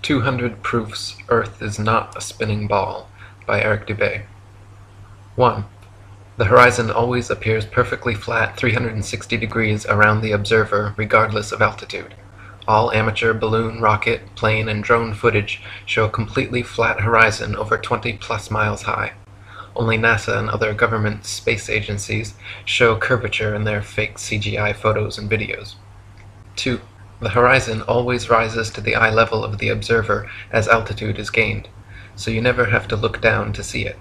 200 Proofs Earth is Not a Spinning Ball by Eric Dubay. 1. The horizon always appears perfectly flat 360 degrees around the observer regardless of altitude. All amateur balloon, rocket, plane, and drone footage show a completely flat horizon over 20+ miles high. Only NASA and other government space agencies show curvature in their fake CGI photos and videos. 2. The horizon always rises to the eye level of the observer as altitude is gained, so you never have to look down to see it.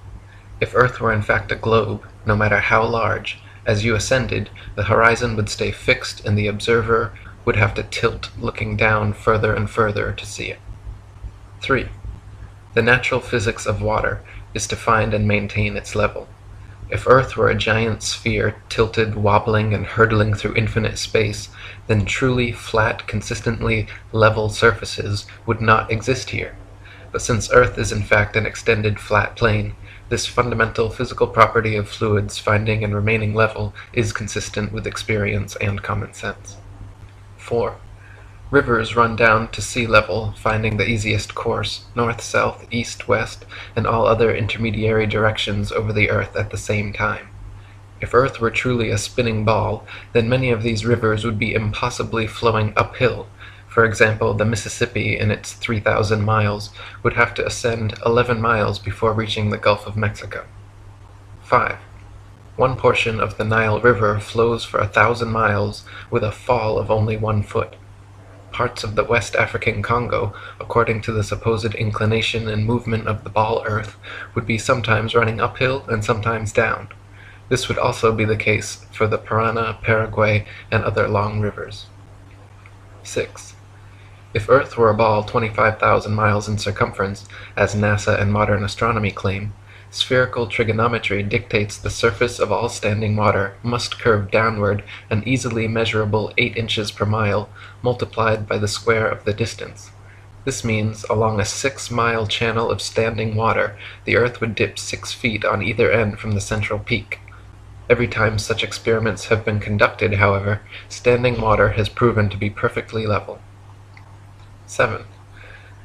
If Earth were in fact a globe, no matter how large, as you ascended, the horizon would stay fixed and the observer would have to tilt looking down further and further to see it. 3. The natural physics of water is to find and maintain its level. If Earth were a giant sphere tilted, wobbling, and hurtling through infinite space, then truly flat, consistently level surfaces would not exist here. But since Earth is in fact an extended flat plane, this fundamental physical property of fluids finding and remaining level is consistent with experience and common sense. 4. Rivers run down to sea level, finding the easiest course, north, south, east, west, and all other intermediary directions over the Earth at the same time. If Earth were truly a spinning ball, then many of these rivers would be impossibly flowing uphill. For example, the Mississippi, in its 3,000 miles, would have to ascend 11 miles before reaching the Gulf of Mexico. 5. One portion of the Nile River flows for 1,000 miles with a fall of only 1 foot. Parts of the West African Congo, according to the supposed inclination and movement of the ball Earth, would be sometimes running uphill and sometimes down. This would also be the case for the Parana, Paraguay, and other long rivers. 6. If Earth were a ball 25,000 miles in circumference, as NASA and modern astronomy claim, spherical trigonometry dictates the surface of all standing water must curve downward an easily measurable 8 inches per mile, multiplied by the square of the distance. This means, along a 6-mile channel of standing water, the Earth would dip 6 feet on either end from the central peak. Every time such experiments have been conducted, however, standing water has proven to be perfectly level. 7.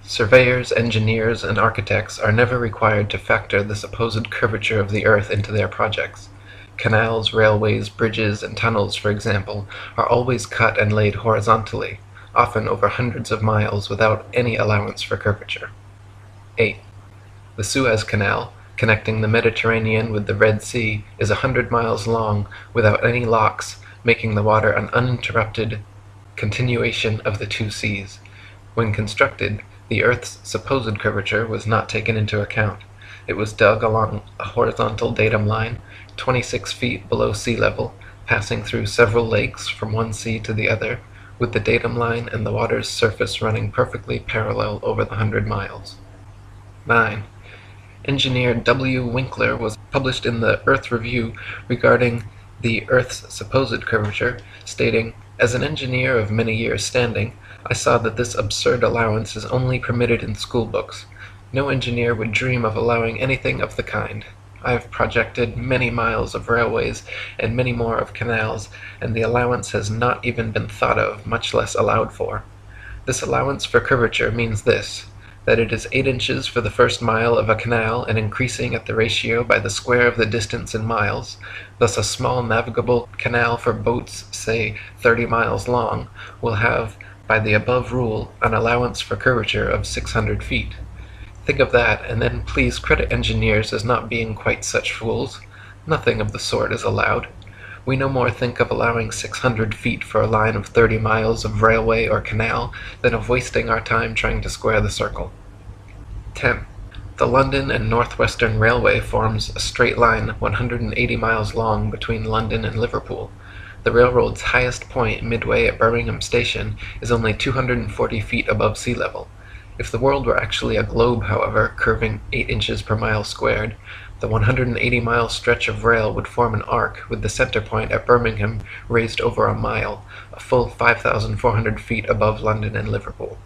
Surveyors, engineers, and architects are never required to factor the supposed curvature of the Earth into their projects. Canals, railways, bridges, and tunnels, for example, are always cut and laid horizontally, often over hundreds of miles without any allowance for curvature. 8. The Suez Canal, connecting the Mediterranean with the Red Sea, is 100 miles long without any locks, making the water an uninterrupted continuation of the two seas. When constructed, the Earth's supposed curvature was not taken into account. It was dug along a horizontal datum line, 26 feet below sea level, passing through several lakes from one sea to the other, with the datum line and the water's surface running perfectly parallel over the 100 miles. 9. Engineer W. Winkler was published in the Earth Review regarding the Earth's supposed curvature, stating, "As an engineer of many years' standing, I saw that this absurd allowance is only permitted in school books. No engineer would dream of allowing anything of the kind. I have projected many miles of railways and many more of canals, and the allowance has not even been thought of, much less allowed for. This allowance for curvature means this, that it is 8 inches for the first mile of a canal and increasing at the ratio by the square of the distance in miles. Thus a small navigable canal for boats, say 30 miles long, will have, by the above rule, an allowance for curvature of 600 feet. Think of that, and then please credit engineers as not being quite such fools. Nothing of the sort is allowed. We no more think of allowing 600 feet for a line of 30 miles of railway or canal than of wasting our time trying to square the circle. 10. The London and Northwestern Railway forms a straight line 180 miles long between London and Liverpool. The railroad's highest point, midway at Birmingham Station, is only 240 feet above sea level. If the world were actually a globe, however, curving 8 inches per mile squared, the 180-mile stretch of rail would form an arc with the center point at Birmingham raised over a mile, a full 5,400 feet above London and Liverpool.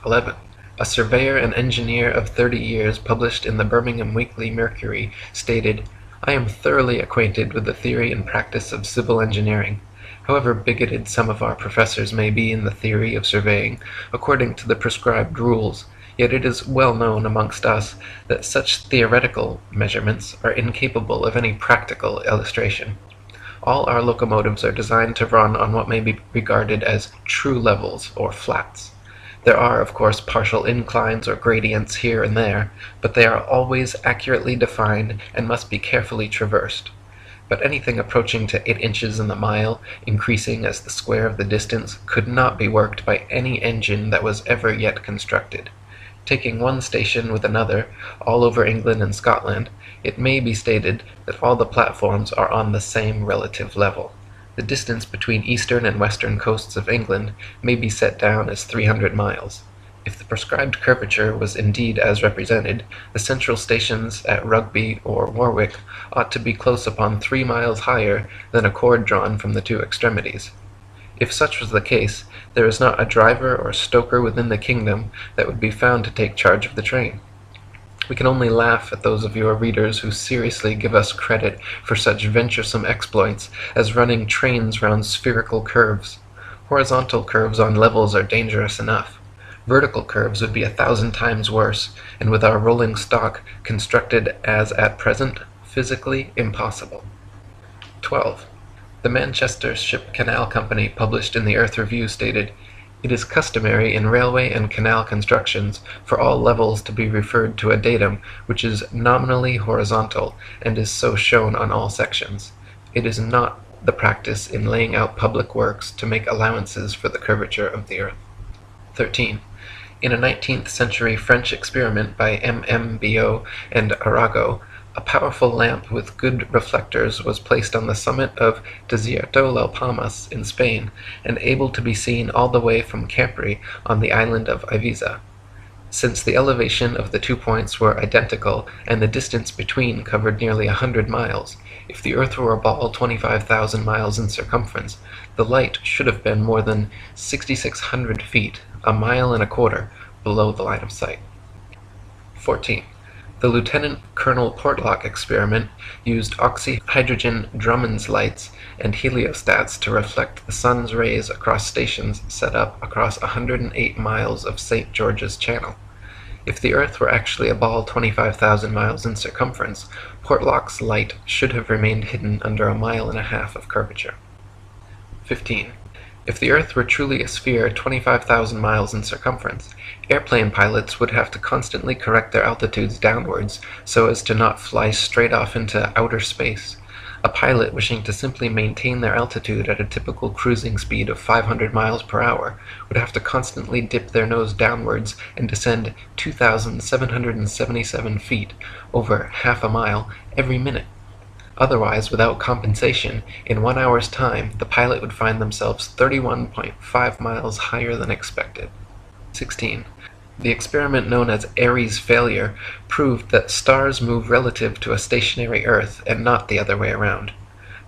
11. A surveyor and engineer of 30 years published in the Birmingham Weekly Mercury stated, "I am thoroughly acquainted with the theory and practice of civil engineering. However bigoted some of our professors may be in the theory of surveying according to the prescribed rules, yet it is well known amongst us that such theoretical measurements are incapable of any practical illustration. All our locomotives are designed to run on what may be regarded as true levels, or flats. There are, of course, partial inclines or gradients here and there, but they are always accurately defined and must be carefully traversed. But anything approaching to 8 inches in the mile, increasing as the square of the distance, could not be worked by any engine that was ever yet constructed. Taking one station with another, all over England and Scotland, it may be stated that all the platforms are on the same relative level. The distance between eastern and western coasts of England may be set down as 300 miles. If the prescribed curvature was indeed as represented, the central stations at Rugby or Warwick ought to be close upon 3 miles higher than a cord drawn from the two extremities. If such was the case, there is not a driver or stoker within the kingdom that would be found to take charge of the train. We can only laugh at those of your readers who seriously give us credit for such venturesome exploits as running trains round spherical curves. Horizontal curves on levels are dangerous enough. Vertical curves would be 1,000 times worse, and with our rolling stock constructed as at present, physically impossible. 12. The Manchester Ship Canal Company, published in the Earth Review, stated, "It is customary in railway and canal constructions for all levels to be referred to a datum which is nominally horizontal, and is so shown on all sections. It is not the practice in laying out public works to make allowances for the curvature of the earth." 13. In a 19th century French experiment by M.M. and Arago, a powerful lamp with good reflectors was placed on the summit of Desierto las Palmas in Spain, and able to be seen all the way from Capri on the island of Ibiza. Since the elevation of the 2 points were identical, and the distance between covered nearly 100 miles, if the earth were a ball 25,000 miles in circumference, the light should have been more than 6,600 feet, a mile and a quarter, below the line of sight. 14. The Lieutenant Colonel Portlock experiment used oxyhydrogen Drummond's lights and heliostats to reflect the sun's rays across stations set up across 108 miles of St. George's Channel. If the earth were actually a ball 25,000 miles in circumference, Portlock's light should have remained hidden under a mile and a half of curvature. 15. If the earth were truly a sphere 25,000 miles in circumference, airplane pilots would have to constantly correct their altitudes downwards so as to not fly straight off into outer space. A pilot wishing to simply maintain their altitude at a typical cruising speed of 500 miles per hour would have to constantly dip their nose downwards and descend 2,777 feet, over half a mile, every minute. Otherwise, without compensation, in 1 hour's time, the pilot would find themselves 31.5 miles higher than expected. 16. The experiment known as Airy's failure proved that stars move relative to a stationary Earth and not the other way around.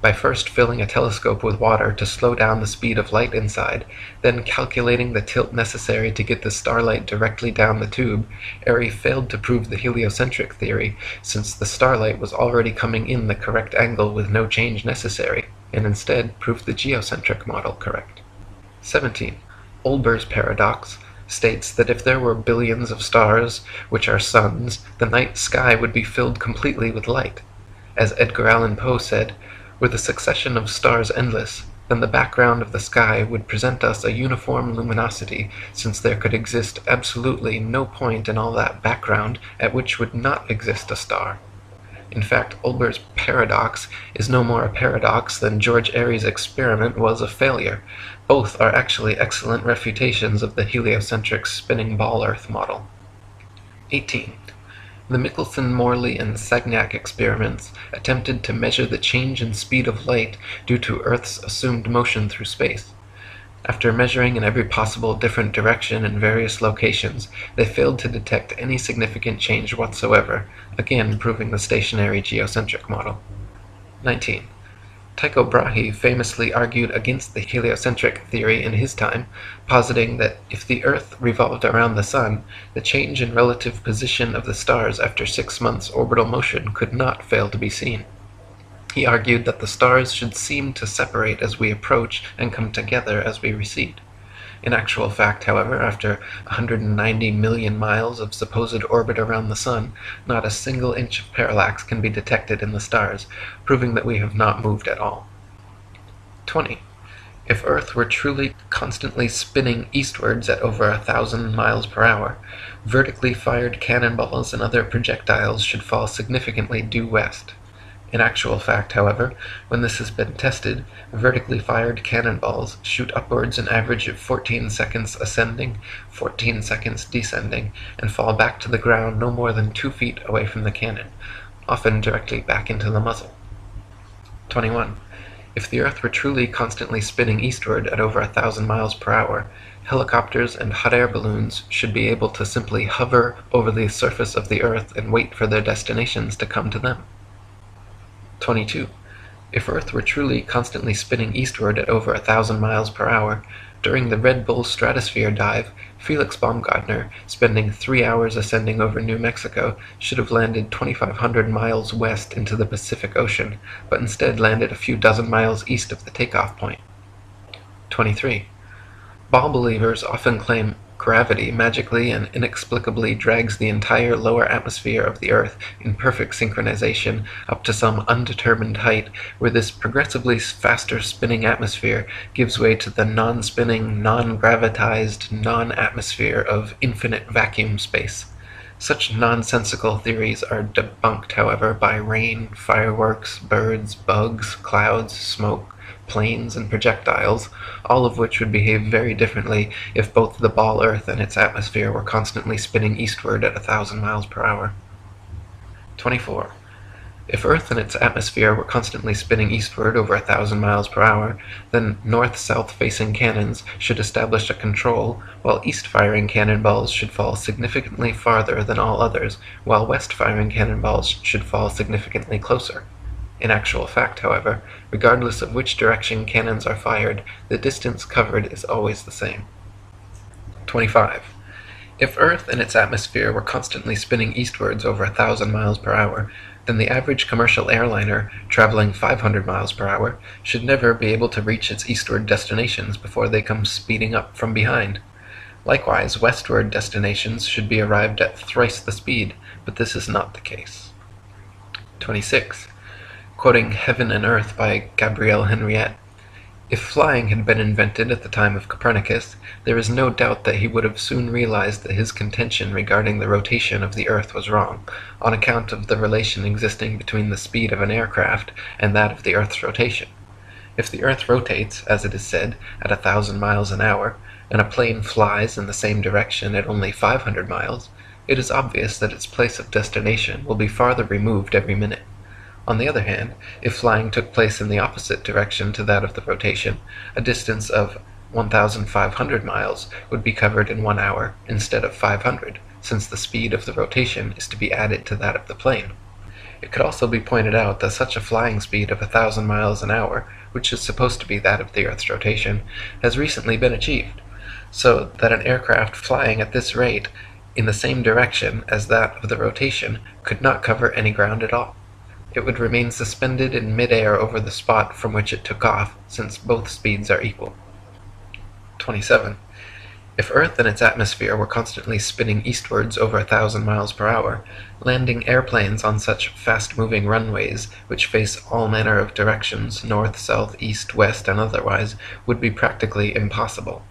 By first filling a telescope with water to slow down the speed of light inside, then calculating the tilt necessary to get the starlight directly down the tube, Airy failed to prove the heliocentric theory, since the starlight was already coming in the correct angle with no change necessary, and instead proved the geocentric model correct. 17. Olbers' paradox states that if there were billions of stars, which are suns, the night sky would be filled completely with light. As Edgar Allan Poe said, "Were the succession of stars endless, then the background of the sky would present us a uniform luminosity, since there could exist absolutely no point in all that background at which would not exist a star." In fact, Olbers' paradox is no more a paradox than George Airy's experiment was a failure. Both are actually excellent refutations of the heliocentric spinning ball Earth model. 18. The Michelson, Morley, and Sagnac experiments attempted to measure the change in speed of light due to Earth's assumed motion through space. After measuring in every possible different direction in various locations, they failed to detect any significant change whatsoever, again proving the stationary geocentric model. 19. Tycho Brahe famously argued against the heliocentric theory in his time, positing that if the Earth revolved around the Sun, the change in relative position of the stars after 6 months' orbital motion could not fail to be seen. He argued that the stars should seem to separate as we approach and come together as we recede. In actual fact, however, after 190 million miles of supposed orbit around the Sun, not a single inch of parallax can be detected in the stars, proving that we have not moved at all. 20. If Earth were truly constantly spinning eastwards at over 1,000 miles per hour, vertically fired cannonballs and other projectiles should fall significantly due west. In actual fact, however, when this has been tested, vertically fired cannonballs shoot upwards an average of 14 seconds ascending, 14 seconds descending, and fall back to the ground no more than 2 feet away from the cannon, often directly back into the muzzle. 21. If the Earth were truly constantly spinning eastward at over 1,000 miles per hour, helicopters and hot air balloons should be able to simply hover over the surface of the Earth and wait for their destinations to come to them. 22. If Earth were truly constantly spinning eastward at over 1,000 miles per hour, during the Red Bull stratosphere dive, Felix Baumgartner, spending 3 hours ascending over New Mexico, should have landed 2,500 miles west into the Pacific Ocean, but instead landed a few dozen miles east of the takeoff point. 23. Ball believers often claim gravity magically and inexplicably drags the entire lower atmosphere of the Earth in perfect synchronization up to some undetermined height, where this progressively faster spinning atmosphere gives way to the non-spinning, non-gravitized, non-atmosphere of infinite vacuum space. Such nonsensical theories are debunked, however, by rain, fireworks, birds, bugs, clouds, smoke, planes, and projectiles, all of which would behave very differently if both the ball Earth and its atmosphere were constantly spinning eastward at 1,000 miles per hour. 24. If Earth and its atmosphere were constantly spinning eastward over 1,000 miles per hour, then north-south facing cannons should establish a control, while east-firing cannonballs should fall significantly farther than all others, while west-firing cannonballs should fall significantly closer. In actual fact, however, regardless of which direction cannons are fired, the distance covered is always the same. 25. If Earth and its atmosphere were constantly spinning eastwards over 1,000 miles per hour, then the average commercial airliner, traveling 500 miles per hour, should never be able to reach its eastward destinations before they come speeding up from behind. Likewise, westward destinations should be arrived at thrice the speed, but this is not the case. 26. Quoting Heaven and Earth by Gabrielle Henriette, if flying had been invented at the time of Copernicus, there is no doubt that he would have soon realized that his contention regarding the rotation of the Earth was wrong, on account of the relation existing between the speed of an aircraft and that of the Earth's rotation. If the Earth rotates, as it is said, at 1,000 miles an hour, and a plane flies in the same direction at only 500 miles, it is obvious that its place of destination will be farther removed every minute. On the other hand, if flying took place in the opposite direction to that of the rotation, a distance of 1,500 miles would be covered in 1 hour instead of 500, since the speed of the rotation is to be added to that of the plane. It could also be pointed out that such a flying speed of 1,000 miles an hour, which is supposed to be that of the Earth's rotation, has recently been achieved, so that an aircraft flying at this rate in the same direction as that of the rotation could not cover any ground at all. It would remain suspended in mid-air over the spot from which it took off, since both speeds are equal. 27. If Earth and its atmosphere were constantly spinning eastwards over 1,000 miles per hour, landing airplanes on such fast-moving runways, which face all manner of directions, north, south, east, west, and otherwise, would be practically impossible.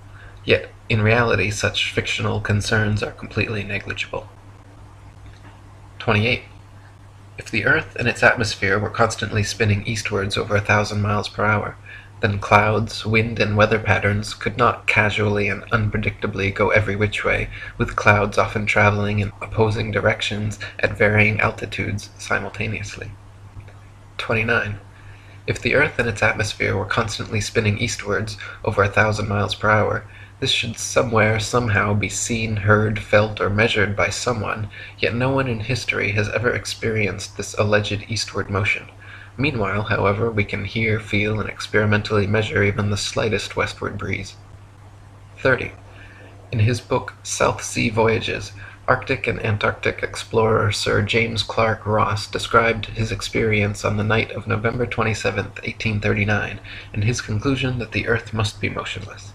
Yet, in reality, such fictional concerns are completely negligible. 28. If the Earth and its atmosphere were constantly spinning eastwards over 1,000 miles per hour, then clouds, wind, and weather patterns could not casually and unpredictably go every which way, with clouds often traveling in opposing directions at varying altitudes simultaneously. 29. If the Earth and its atmosphere were constantly spinning eastwards over 1,000 miles per hour, this should somewhere, somehow be seen, heard, felt, or measured by someone, yet no one in history has ever experienced this alleged eastward motion. Meanwhile, however, we can hear, feel, and experimentally measure even the slightest westward breeze. 30. In his book South Sea Voyages, Arctic and Antarctic explorer Sir James Clark Ross described his experience on the night of November 27, 1839, and his conclusion that the Earth must be motionless.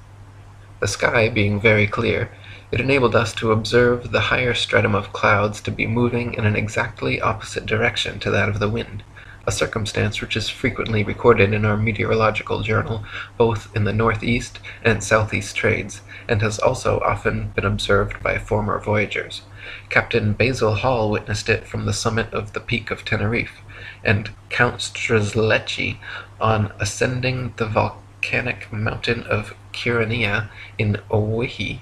The sky being very clear, it enabled us to observe the higher stratum of clouds to be moving in an exactly opposite direction to that of the wind, a circumstance which is frequently recorded in our meteorological journal, both in the northeast and southeast trades, and has also often been observed by former voyagers. Captain Basil Hall witnessed it from the summit of the Peak of Teneriffe, and Count Strzelecki, on ascending the volcanic mountain of Kyrenia in Owyhee,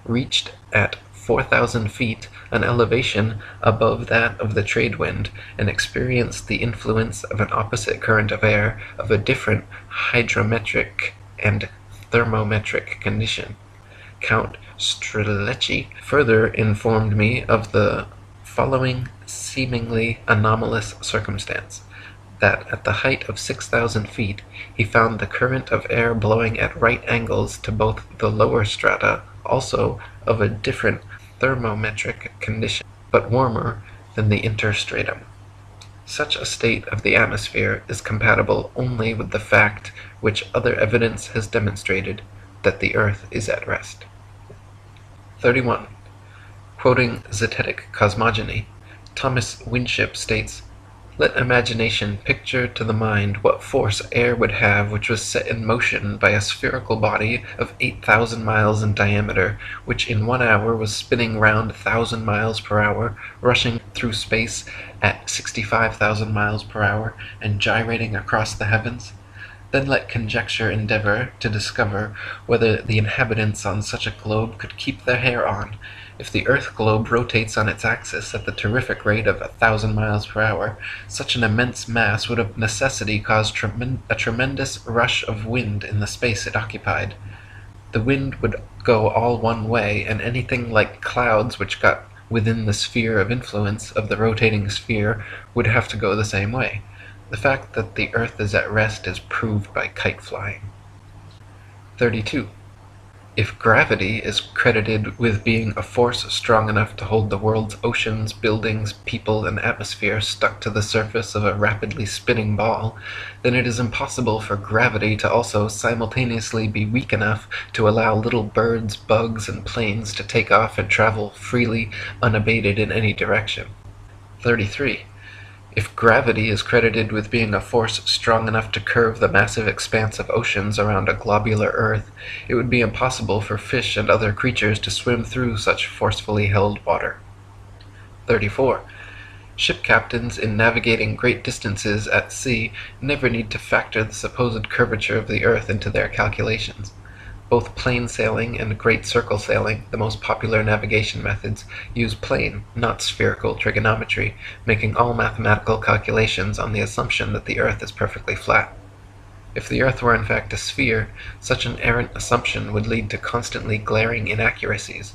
reached at 4,000 feet an elevation above that of the trade wind, and experienced the influence of an opposite current of air of a different hydrometric and thermometric condition. Count Strzelecki further informed me of the following seemingly anomalous circumstance: that at the height of 6,000 feet he found the current of air blowing at right angles to both the lower strata, also of a different thermometric condition, but warmer than the interstratum. Such a state of the atmosphere is compatible only with the fact which other evidence has demonstrated, that the earth is at rest. 31. Quoting zetetic cosmogony, Thomas Winship states, "Let imagination picture to the mind what force air would have which was set in motion by a spherical body of 8,000 miles in diameter, which in 1 hour was spinning round 1,000 miles per hour, rushing through space at 65,000 miles per hour, and gyrating across the heavens. Then let conjecture endeavor to discover whether the inhabitants on such a globe could keep their hair on. If the earth globe rotates on its axis at the terrific rate of 1,000 miles per hour, such an immense mass would of necessity cause a tremendous rush of wind in the space it occupied. The wind would go all one way, and anything like clouds which got within the sphere of influence of the rotating sphere would have to go the same way. The fact that the earth is at rest is proved by kite flying." 32. If gravity is credited with being a force strong enough to hold the world's oceans, buildings, people, and atmosphere stuck to the surface of a rapidly spinning ball, then it is impossible for gravity to also simultaneously be weak enough to allow little birds, bugs, and planes to take off and travel freely, unabated in any direction. 33. If gravity is credited with being a force strong enough to curve the massive expanse of oceans around a globular earth, it would be impossible for fish and other creatures to swim through such forcefully held water. 34. Ship captains in navigating great distances at sea never need to factor the supposed curvature of the earth into their calculations. Both plain sailing and great circle sailing, the most popular navigation methods, use plane, not spherical trigonometry, making all mathematical calculations on the assumption that the earth is perfectly flat. If the earth were in fact a sphere, such an errant assumption would lead to constantly glaring inaccuracies.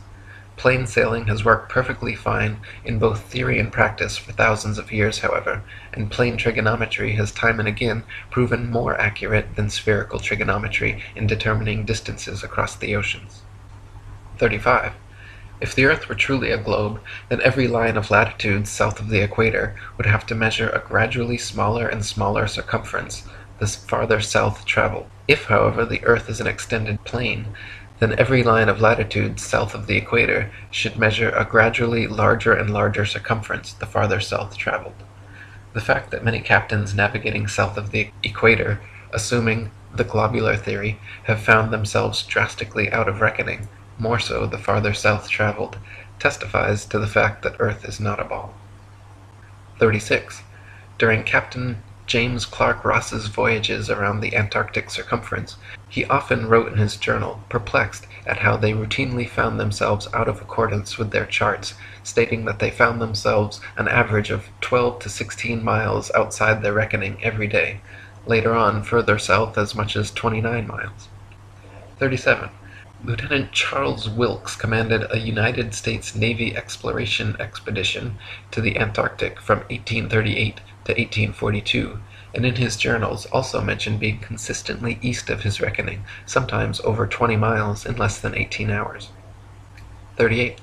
Plain sailing has worked perfectly fine in both theory and practice for thousands of years, however, and plane trigonometry has time and again proven more accurate than spherical trigonometry in determining distances across the oceans. 35. If the earth were truly a globe, then every line of latitude south of the equator would have to measure a gradually smaller and smaller circumference the farther south traveled. If, however, the earth is an extended plane, then every line of latitude south of the equator should measure a gradually larger and larger circumference the farther south traveled. The fact that many captains navigating south of the equator, assuming the globular theory, have found themselves drastically out of reckoning, more so the farther south traveled, testifies to the fact that Earth is not a ball. 36. During Captain James Clark Ross's voyages around the Antarctic circumference, he often wrote in his journal, perplexed at how they routinely found themselves out of accordance with their charts, stating that they found themselves an average of 12 to 16 miles outside their reckoning every day, later on further south as much as 29 miles. 37. Lieutenant Charles Wilkes commanded a United States Navy exploration expedition to the Antarctic from 1838 to 1842, and in his journals also mentioned being consistently east of his reckoning, sometimes over 20 miles in less than 18 hours. 38.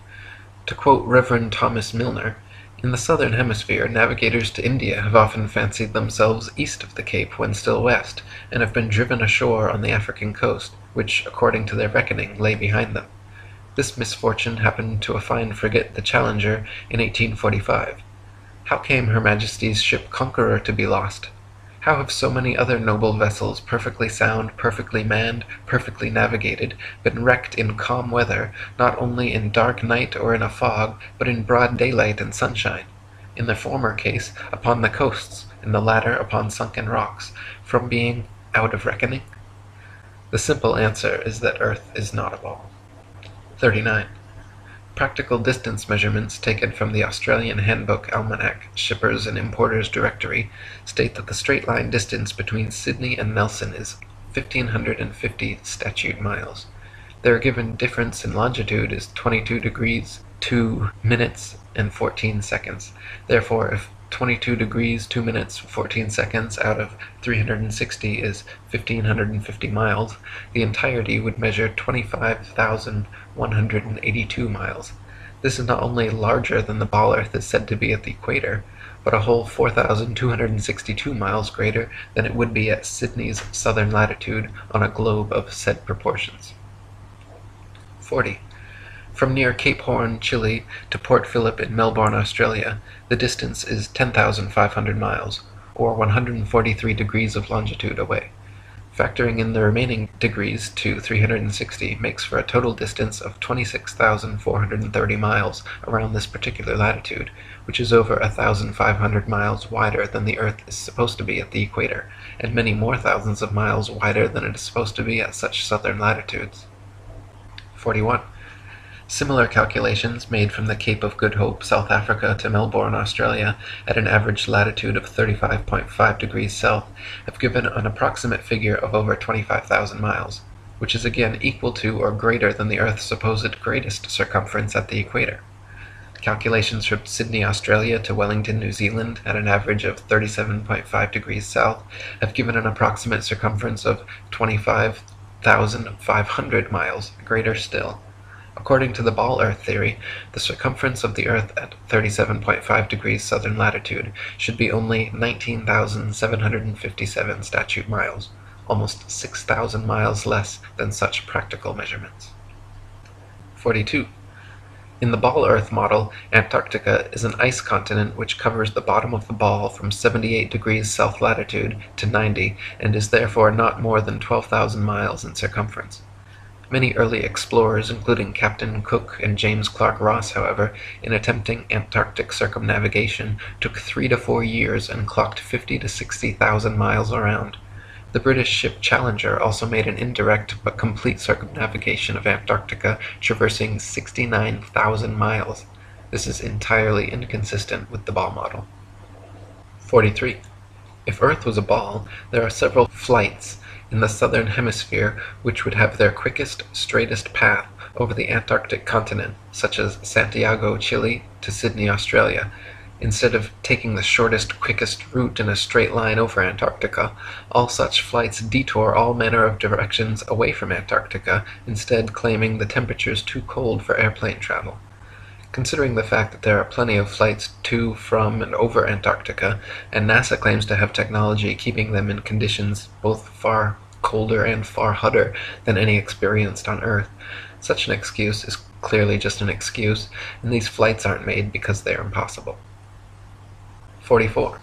To quote Reverend Thomas Milner, "In the southern hemisphere, navigators to India have often fancied themselves east of the Cape when still west, and have been driven ashore on the African coast, which, according to their reckoning, lay behind them. This misfortune happened to a fine frigate, the Challenger, in 1845. How came Her Majesty's ship Conqueror to be lost? How have so many other noble vessels, perfectly sound, perfectly manned, perfectly navigated, been wrecked in calm weather, not only in dark night or in a fog, but in broad daylight and sunshine? In the former case, upon the coasts, in the latter upon sunken rocks, from being out of reckoning? The simple answer is that Earth is not a ball." 39. Practical distance measurements taken from the Australian Handbook Almanac Shippers and Importers Directory state that the straight-line distance between Sydney and Nelson is 1,550 statute miles. Their given difference in longitude is 22 degrees 2 minutes and 14 seconds. Therefore, if 22 degrees 2 minutes 14 seconds out of 360 is 1,550 miles, the entirety would measure 25,182 miles. This is not only larger than the ball Earth is said to be at the equator, but a whole 4,262 miles greater than it would be at Sydney's southern latitude on a globe of said proportions. 40. From near Cape Horn, Chile, to Port Phillip in Melbourne, Australia, the distance is 10,500 miles, or 143 degrees of longitude away. Factoring in the remaining degrees to 360 makes for a total distance of 26,430 miles around this particular latitude, which is over 1,500 miles wider than the Earth is supposed to be at the equator, and many more thousands of miles wider than it is supposed to be at such southern latitudes. 41. Similar calculations made from the Cape of Good Hope, South Africa, to Melbourne, Australia, at an average latitude of 35.5 degrees south, have given an approximate figure of over 25,000 miles, which is again equal to or greater than the Earth's supposed greatest circumference at the equator. Calculations from Sydney, Australia, to Wellington, New Zealand, at an average of 37.5 degrees south, have given an approximate circumference of 25,500 miles, greater still. According to the ball Earth theory, the circumference of the Earth at 37.5 degrees southern latitude should be only 19,757 statute miles, almost 6,000 miles less than such practical measurements. 42. In the ball Earth model, Antarctica is an ice continent which covers the bottom of the ball from 78 degrees south latitude to 90, and is therefore not more than 12,000 miles in circumference. Many early explorers, including Captain Cook and James Clark Ross, however, in attempting Antarctic circumnavigation, took 3 to 4 years and clocked 50 to 60,000 miles around. The British ship Challenger also made an indirect but complete circumnavigation of Antarctica, traversing 69,000 miles. This is entirely inconsistent with the ball model. 43. If Earth was a ball, there are several flights in the southern hemisphere which would have their quickest, straightest path over the Antarctic continent, such as Santiago, Chile, to Sydney, Australia. Instead of taking the shortest, quickest route in a straight line over Antarctica, all such flights detour all manner of directions away from Antarctica, instead claiming the temperatures too cold for airplane travel. Considering the fact that there are plenty of flights to, from, and over Antarctica, and NASA claims to have technology keeping them in conditions both far colder and far hotter than any experienced on Earth, such an excuse is clearly just an excuse, and these flights aren't made because they are impossible. 44.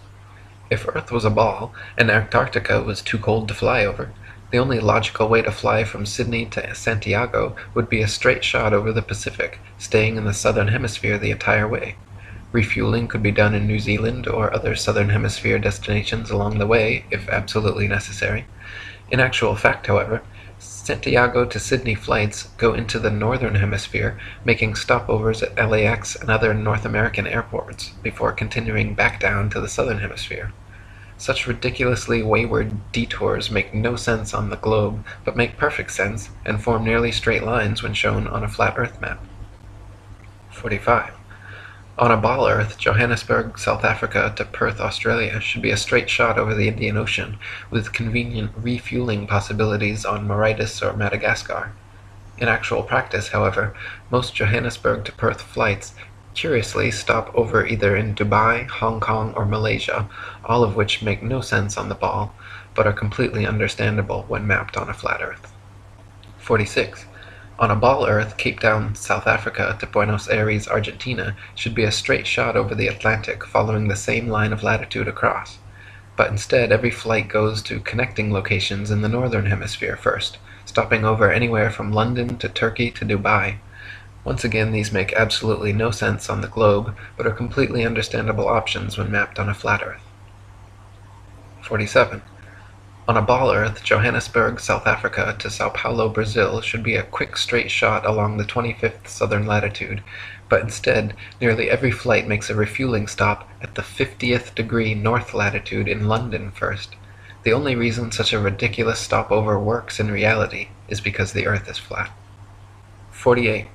If Earth was a ball, and Antarctica was too cold to fly over, the only logical way to fly from Sydney to Santiago would be a straight shot over the Pacific, staying in the southern hemisphere the entire way. Refueling could be done in New Zealand or other southern hemisphere destinations along the way, if absolutely necessary. In actual fact, however, Santiago to Sydney flights go into the northern hemisphere, making stopovers at LAX and other North American airports before continuing back down to the southern hemisphere. Such ridiculously wayward detours make no sense on the globe, but make perfect sense and form nearly straight lines when shown on a flat Earth map. 45. On a ball Earth, Johannesburg, South Africa to Perth, Australia should be a straight shot over the Indian Ocean, with convenient refueling possibilities on Mauritius or Madagascar. In actual practice, however, most Johannesburg to Perth flights curiously stop over either in Dubai, Hong Kong, or Malaysia, all of which make no sense on the ball, but are completely understandable when mapped on a flat Earth. 46. On a ball Earth, Cape Town, South Africa to Buenos Aires, Argentina should be a straight shot over the Atlantic following the same line of latitude across. But instead, every flight goes to connecting locations in the northern hemisphere first, stopping over anywhere from London to Turkey to Dubai. Once again, these make absolutely no sense on the globe, but are completely understandable options when mapped on a flat Earth. 47. On a ball Earth, Johannesburg, South Africa to Sao Paulo, Brazil should be a quick straight shot along the 25th southern latitude, but instead, nearly every flight makes a refueling stop at the 50th degree north latitude in London first. The only reason such a ridiculous stopover works in reality is because the Earth is flat. 48.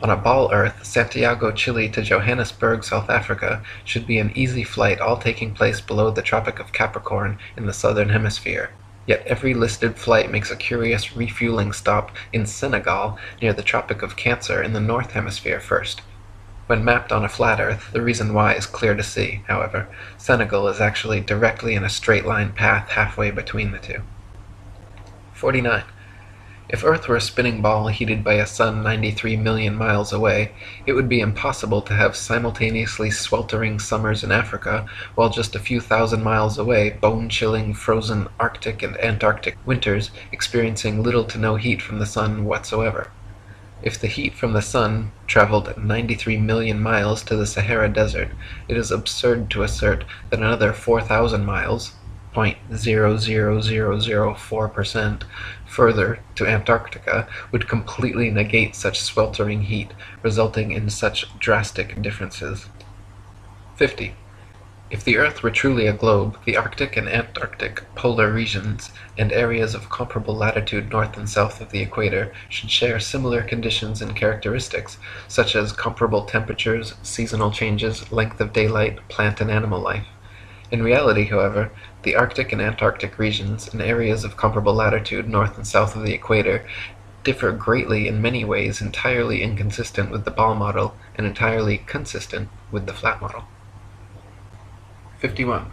On a ball Earth, Santiago, Chile to Johannesburg, South Africa should be an easy flight, all taking place below the Tropic of Capricorn in the southern hemisphere. Yet every listed flight makes a curious refueling stop in Senegal near the Tropic of Cancer in the north hemisphere first. When mapped on a flat Earth, the reason why is clear to see, however. Senegal is actually directly in a straight line path halfway between the two. 49. If Earth were a spinning ball heated by a sun 93 million miles away, it would be impossible to have simultaneously sweltering summers in Africa, while just a few thousand miles away, bone-chilling, frozen Arctic and Antarctic winters experiencing little to no heat from the sun whatsoever. If the heat from the sun traveled 93 million miles to the Sahara Desert, it is absurd to assert that another 4,000 miles, 0.00004%, further to Antarctica would completely negate such sweltering heat, resulting in such drastic differences. 50. If the Earth were truly a globe, the Arctic and Antarctic polar regions and areas of comparable latitude north and south of the equator should share similar conditions and characteristics, such as comparable temperatures, seasonal changes, length of daylight, plant and animal life. In reality, however, the Arctic and Antarctic regions and areas of comparable latitude north and south of the equator differ greatly in many ways, entirely inconsistent with the ball model and entirely consistent with the flat model. 51.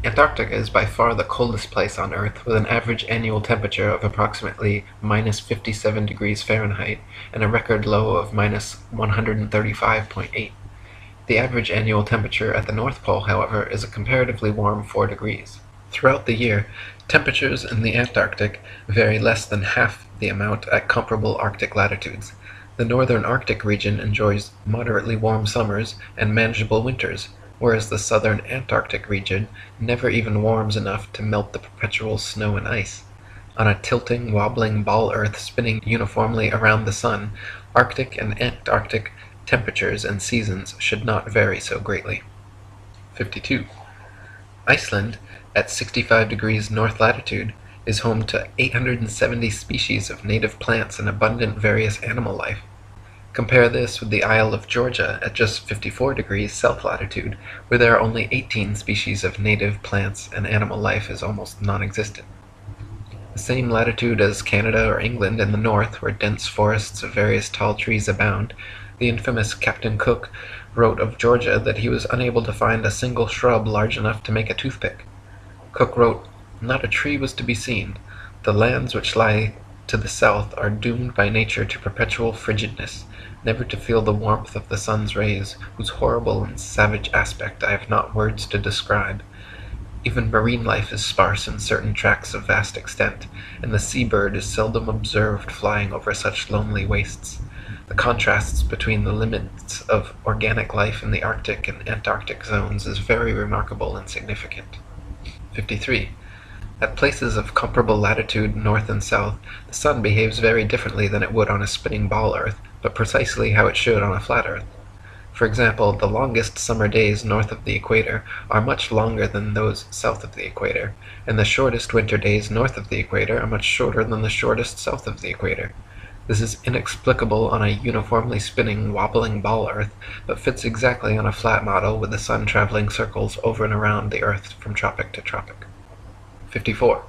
Antarctica is by far the coldest place on Earth, with an average annual temperature of approximately minus 57 degrees Fahrenheit and a record low of minus 135.8. The average annual temperature at the North Pole, however, is a comparatively warm 4 degrees. Throughout the year, temperatures in the Antarctic vary less than half the amount at comparable Arctic latitudes. The northern Arctic region enjoys moderately warm summers and manageable winters, whereas the southern Antarctic region never even warms enough to melt the perpetual snow and ice. On a tilting, wobbling ball Earth spinning uniformly around the sun, Arctic and Antarctic temperatures and seasons should not vary so greatly. 52. Iceland, at 65 degrees north latitude, is home to 870 species of native plants and abundant various animal life. Compare this with the Isle of Georgia at just 54 degrees south latitude, where there are only 18 species of native plants and animal life is almost non-existent. The same latitude as Canada or England in the north, where dense forests of various tall trees abound, the infamous Captain Cook wrote of Georgia that he was unable to find a single shrub large enough to make a toothpick. Cook wrote, "Not a tree was to be seen. The lands which lie to the south are doomed by nature to perpetual frigidness, never to feel the warmth of the sun's rays, whose horrible and savage aspect I have not words to describe. Even marine life is sparse in certain tracts of vast extent, and the sea-bird is seldom observed flying over such lonely wastes. The contrasts between the limits of organic life in the Arctic and Antarctic zones is very remarkable and significant." 53. At places of comparable latitude north and south, the sun behaves very differently than it would on a spinning ball Earth, but precisely how it should on a flat Earth. For example, the longest summer days north of the equator are much longer than those south of the equator, and the shortest winter days north of the equator are much shorter than the shortest south of the equator. This is inexplicable on a uniformly spinning, wobbling ball Earth, but fits exactly on a flat model with the sun traveling circles over and around the Earth from tropic to tropic. 54.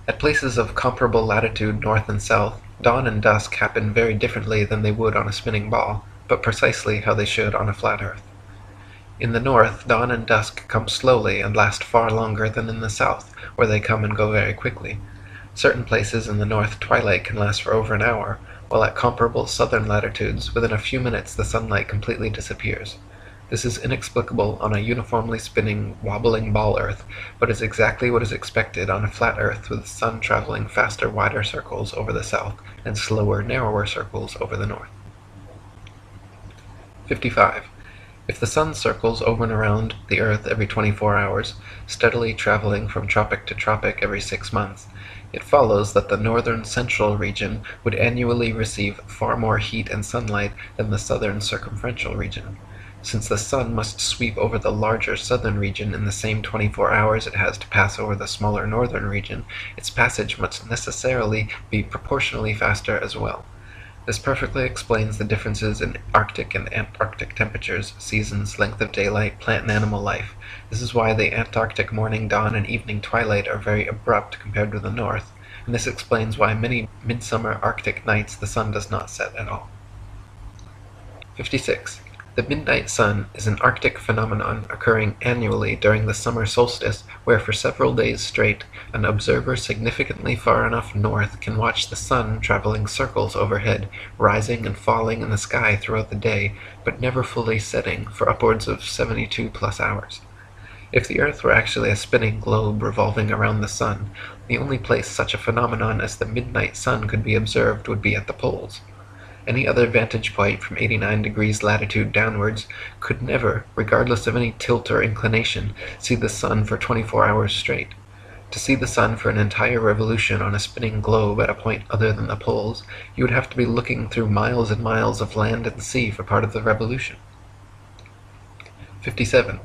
At places of comparable latitude north and south, Dawn and dusk happen very differently than they would on a spinning ball, but precisely how they should on a flat Earth. In the north, dawn and dusk come slowly and last far longer than in the south, where they come and go very quickly. Certain places in the north twilight can last for over an hour, while at comparable southern latitudes, within a few minutes the sunlight completely disappears. This is inexplicable on a uniformly spinning, wobbling ball Earth, but is exactly what is expected on a flat Earth with the sun traveling faster, wider circles over the south and slower, narrower circles over the north. 55. If the sun circles over and around the Earth every 24 hours, steadily traveling from tropic to tropic every 6 months, it follows that the northern central region would annually receive far more heat and sunlight than the southern circumferential region. Since the sun must sweep over the larger southern region in the same 24 hours it has to pass over the smaller northern region, its passage must necessarily be proportionally faster as well. This perfectly explains the differences in Arctic and Antarctic temperatures, seasons, length of daylight, plant and animal life. This is why the Antarctic morning dawn and evening twilight are very abrupt compared to the north, and this explains why many midsummer Arctic nights the sun does not set at all. 56. The midnight sun is an Arctic phenomenon occurring annually during the summer solstice, where for several days straight, an observer significantly far enough north can watch the sun traveling circles overhead, rising and falling in the sky throughout the day, but never fully setting for upwards of 72 plus hours. If the Earth were actually a spinning globe revolving around the sun, the only place such a phenomenon as the midnight sun could be observed would be at the poles. Any other vantage point from 89 degrees latitude downwards could never, regardless of any tilt or inclination, see the sun for 24 hours straight. To see the sun for an entire revolution on a spinning globe at a point other than the poles, you would have to be looking through miles and miles of land and sea for part of the revolution. 57.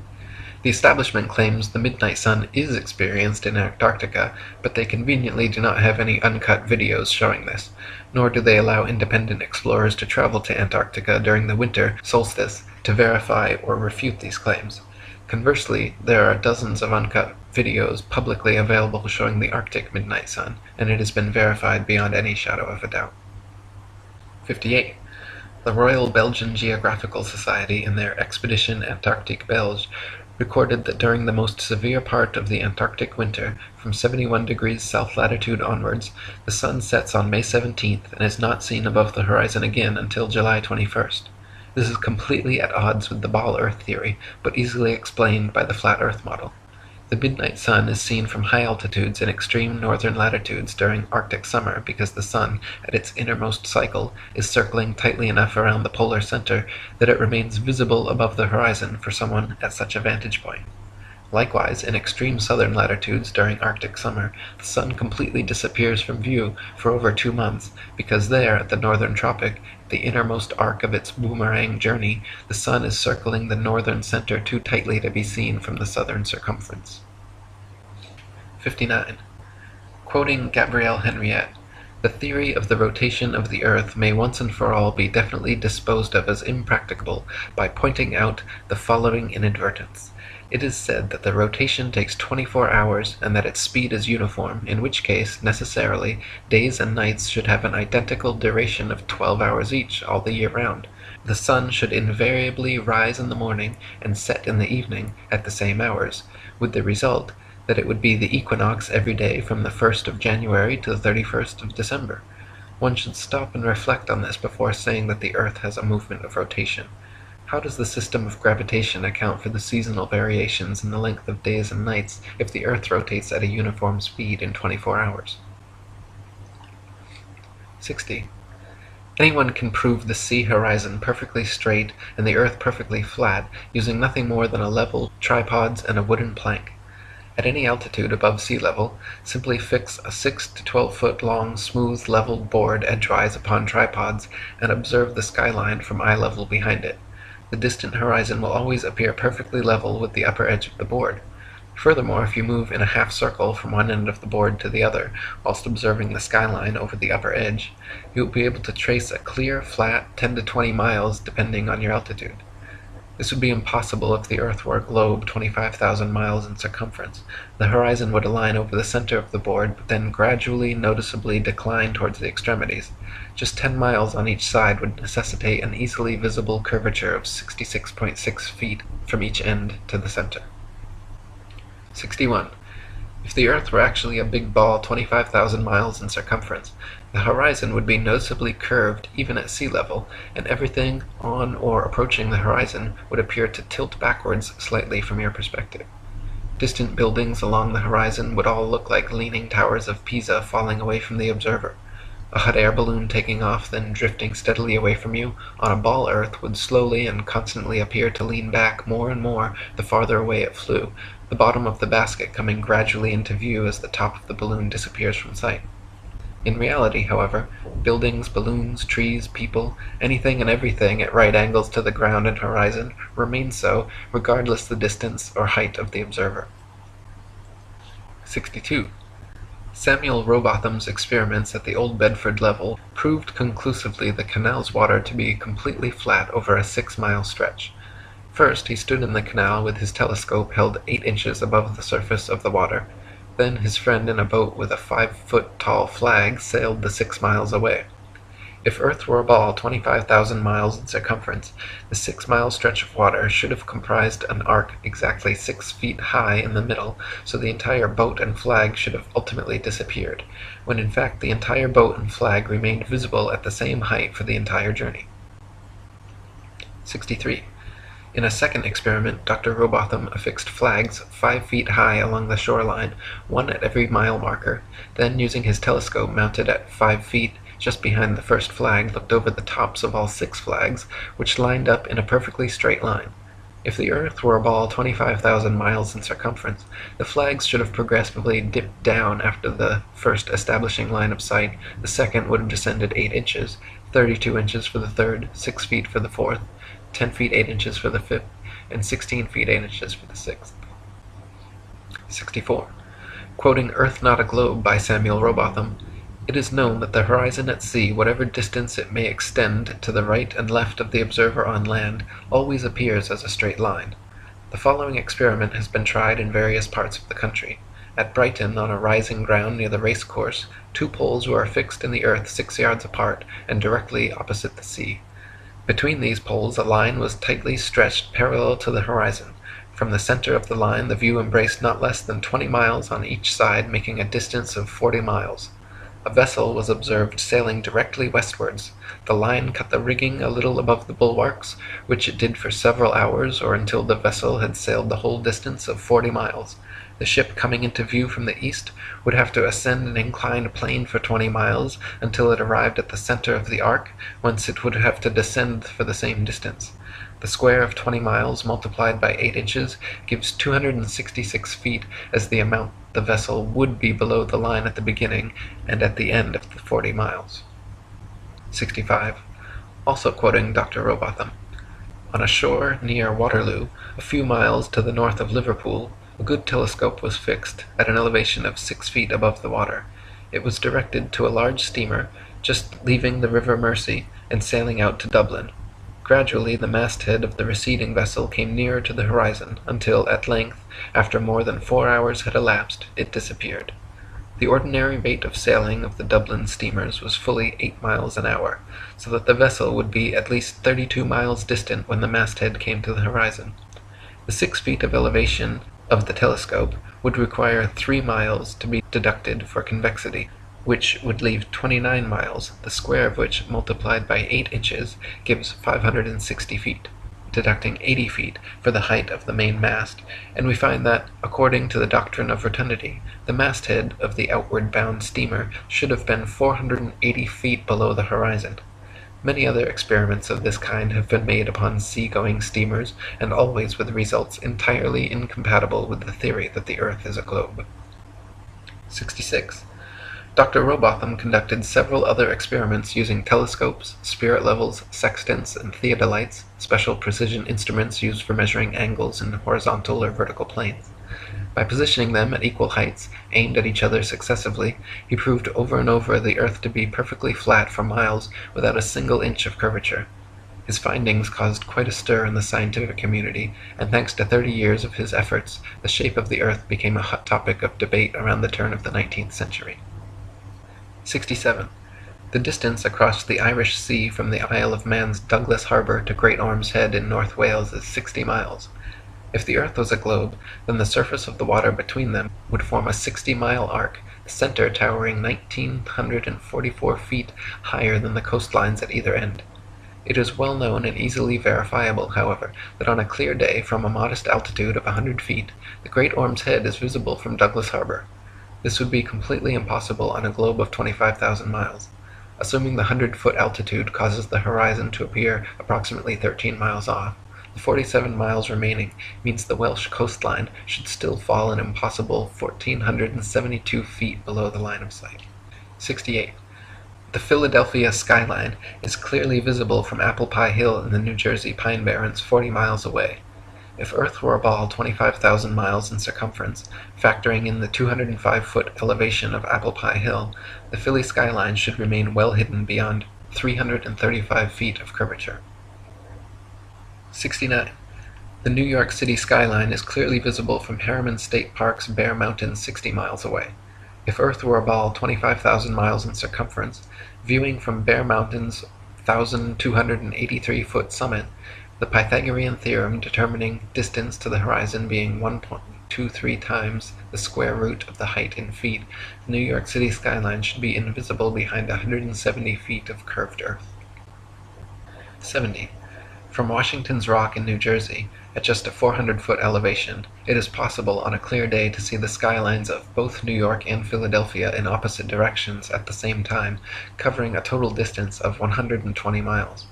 The establishment claims the midnight sun is experienced in Antarctica, but they conveniently do not have any uncut videos showing this, nor do they allow independent explorers to travel to Antarctica during the winter solstice to verify or refute these claims. Conversely, there are dozens of uncut videos publicly available showing the Arctic midnight sun, and it has been verified beyond any shadow of a doubt. 58. The Royal Belgian Geographical Society, in their Expedition Antarctique Belge, recorded that during the most severe part of the Antarctic winter, from 71 degrees south latitude onwards, the sun sets on May 17th and is not seen above the horizon again until July 21st. This is completely at odds with the ball Earth theory, but easily explained by the flat Earth model. The midnight sun is seen from high altitudes in extreme northern latitudes during Arctic summer because the sun, at its innermost cycle, is circling tightly enough around the polar center that it remains visible above the horizon for someone at such a vantage point. Likewise, in extreme southern latitudes during Arctic summer, the sun completely disappears from view for over 2 months, because there, at the northern tropic, the innermost arc of its boomerang journey, the sun is circling the northern center too tightly to be seen from the southern circumference. 59. Quoting Gabrielle Henriette, "The theory of the rotation of the Earth may once and for all be definitely disposed of as impracticable by pointing out the following inadvertence. It is said that the rotation takes 24 hours and that its speed is uniform, in which case, necessarily, days and nights should have an identical duration of 12 hours each all the year round. The sun should invariably rise in the morning and set in the evening at the same hours, with the result that it would be the equinox every day from the 1st of January to the 31st of December. One should stop and reflect on this before saying that the Earth has a movement of rotation. How does the system of gravitation account for the seasonal variations in the length of days and nights if the Earth rotates at a uniform speed in 24 hours? 60. Anyone can prove the sea horizon perfectly straight and the Earth perfectly flat using nothing more than a level, tripods, and a wooden plank. At any altitude above sea level, simply fix a 6 to 12 foot long smooth leveled board edgewise upon tripods and observe the skyline from eye level behind it. The distant horizon will always appear perfectly level with the upper edge of the board. Furthermore, if you move in a half circle from one end of the board to the other, whilst observing the skyline over the upper edge, you will be able to trace a clear, flat 10 to 20 miles depending on your altitude. This would be impossible if the Earth were a globe 25,000 miles in circumference. The horizon would align over the center of the board, but then gradually, noticeably decline towards the extremities. Just 10 miles on each side would necessitate an easily visible curvature of 66.6 feet from each end to the center. 61. If the Earth were actually a big ball 25,000 miles in circumference, the horizon would be noticeably curved even at sea level, and everything on or approaching the horizon would appear to tilt backwards slightly from your perspective. Distant buildings along the horizon would all look like leaning towers of Pisa falling away from the observer. A hot air balloon taking off, then drifting steadily away from you on a ball Earth would slowly and constantly appear to lean back more and more the farther away it flew, the bottom of the basket coming gradually into view as the top of the balloon disappears from sight. In reality, however, buildings, balloons, trees, people, anything and everything at right angles to the ground and horizon remain so, regardless the distance or height of the observer. 62. Samuel Rowbotham's experiments at the Old Bedford level proved conclusively the canal's water to be completely flat over a 6-mile stretch. First, he stood in the canal with his telescope held 8 inches above the surface of the water. Then his friend in a boat with a 5-foot-tall flag sailed the 6 miles away. If Earth were a ball 25,000 miles in circumference, the 6-mile stretch of water should have comprised an arc exactly 6 feet high in the middle, so the entire boat and flag should have ultimately disappeared, when in fact the entire boat and flag remained visible at the same height for the entire journey. 63. In a second experiment, Dr. Rowbotham affixed flags 5 feet high along the shoreline, one at every mile marker, then using his telescope mounted at 5 feet just behind the first flag, looked over the tops of all 6 flags, which lined up in a perfectly straight line. If the Earth were a ball 25,000 miles in circumference, the flags should have progressively dipped down after the first establishing line of sight. The second would have descended 8 inches, 32 inches for the third, 6 feet for the fourth, 10 feet 8 inches for the fifth, and 16 feet 8 inches for the sixth. 64. Quoting Earth Not a Globe by Samuel Rowbotham, "It is known that the horizon at sea, whatever distance it may extend to the right and left of the observer on land, always appears as a straight line. The following experiment has been tried in various parts of the country. At Brighton, on a rising ground near the race course, 2 poles were affixed in the earth 6 yards apart and directly opposite the sea. Between these poles a line was tightly stretched parallel to the horizon. From the center of the line the view embraced not less than 20 miles on each side, making a distance of 40 miles. A vessel was observed sailing directly westwards. The line cut the rigging a little above the bulwarks, which it did for several hours, or until the vessel had sailed the whole distance of 40 miles. The ship coming into view from the east would have to ascend an inclined plane for 20 miles until it arrived at the center of the arc, whence it would have to descend for the same distance. The square of 20 miles multiplied by 8 inches gives 266 feet as the amount the vessel would be below the line at the beginning and at the end of the 40 miles. 65. Also quoting Dr. Rowbotham, "On a shore near Waterloo, a few miles to the north of Liverpool, a good telescope was fixed at an elevation of 6 feet above the water. It was directed to a large steamer just leaving the River Mersey and sailing out to Dublin. Gradually the masthead of the receding vessel came nearer to the horizon, until at length, after more than 4 hours had elapsed, it disappeared. The ordinary rate of sailing of the Dublin steamers was fully 8 miles an hour, so that the vessel would be at least 32 miles distant when the masthead came to the horizon. The 6 feet of elevation of the telescope would require 3 miles to be deducted for convexity, which would leave 29 miles, the square of which, multiplied by 8 inches, gives 560 feet, deducting 80 feet for the height of the main mast, and we find that, according to the doctrine of rotundity, the masthead of the outward-bound steamer should have been 480 feet below the horizon. Many other experiments of this kind have been made upon sea-going steamers, and always with results entirely incompatible with the theory that the earth is a globe." 66. Dr. Rowbotham conducted several other experiments using telescopes, spirit levels, sextants, and theodolites, special precision instruments used for measuring angles in horizontal or vertical planes. By positioning them at equal heights, aimed at each other successively, he proved over and over the earth to be perfectly flat for miles without a single inch of curvature. His findings caused quite a stir in the scientific community, and thanks to 30 years of his efforts, the shape of the Earth became a hot topic of debate around the turn of the 19th century. 67. The distance across the Irish Sea from the Isle of Man's Douglas Harbour to Great Orme's Head in North Wales is 60 miles. If the Earth was a globe, then the surface of the water between them would form a 60-mile arc, the center towering 1,944 feet higher than the coastlines at either end. It is well known and easily verifiable, however, that on a clear day from a modest altitude of 100 feet, the Great Orme's Head is visible from Douglas Harbour. This would be completely impossible on a globe of 25,000 miles. Assuming the 100-foot altitude causes the horizon to appear approximately 13 miles off, the 47 miles remaining means the Welsh coastline should still fall an impossible 1,472 feet below the line of sight. 68. The Philadelphia skyline is clearly visible from Apple Pie Hill in the New Jersey Pine Barrens 40 miles away. If Earth were a ball 25,000 miles in circumference, factoring in the 205-foot elevation of Apple Pie Hill, the Philly skyline should remain well hidden beyond 335 feet of curvature. 69. The New York City skyline is clearly visible from Harriman State Park's Bear Mountain 60 miles away. If Earth were a ball 25,000 miles in circumference, viewing from Bear Mountain's 1,283-foot summit, the Pythagorean theorem determining distance to the horizon being 1.23 times the square root of the height in feet, the New York City skyline should be invisible behind 170 feet of curved Earth. 70. From Washington's Rock in New Jersey, at just a 400-foot elevation, it is possible on a clear day to see the skylines of both New York and Philadelphia in opposite directions at the same time, covering a total distance of 120 miles.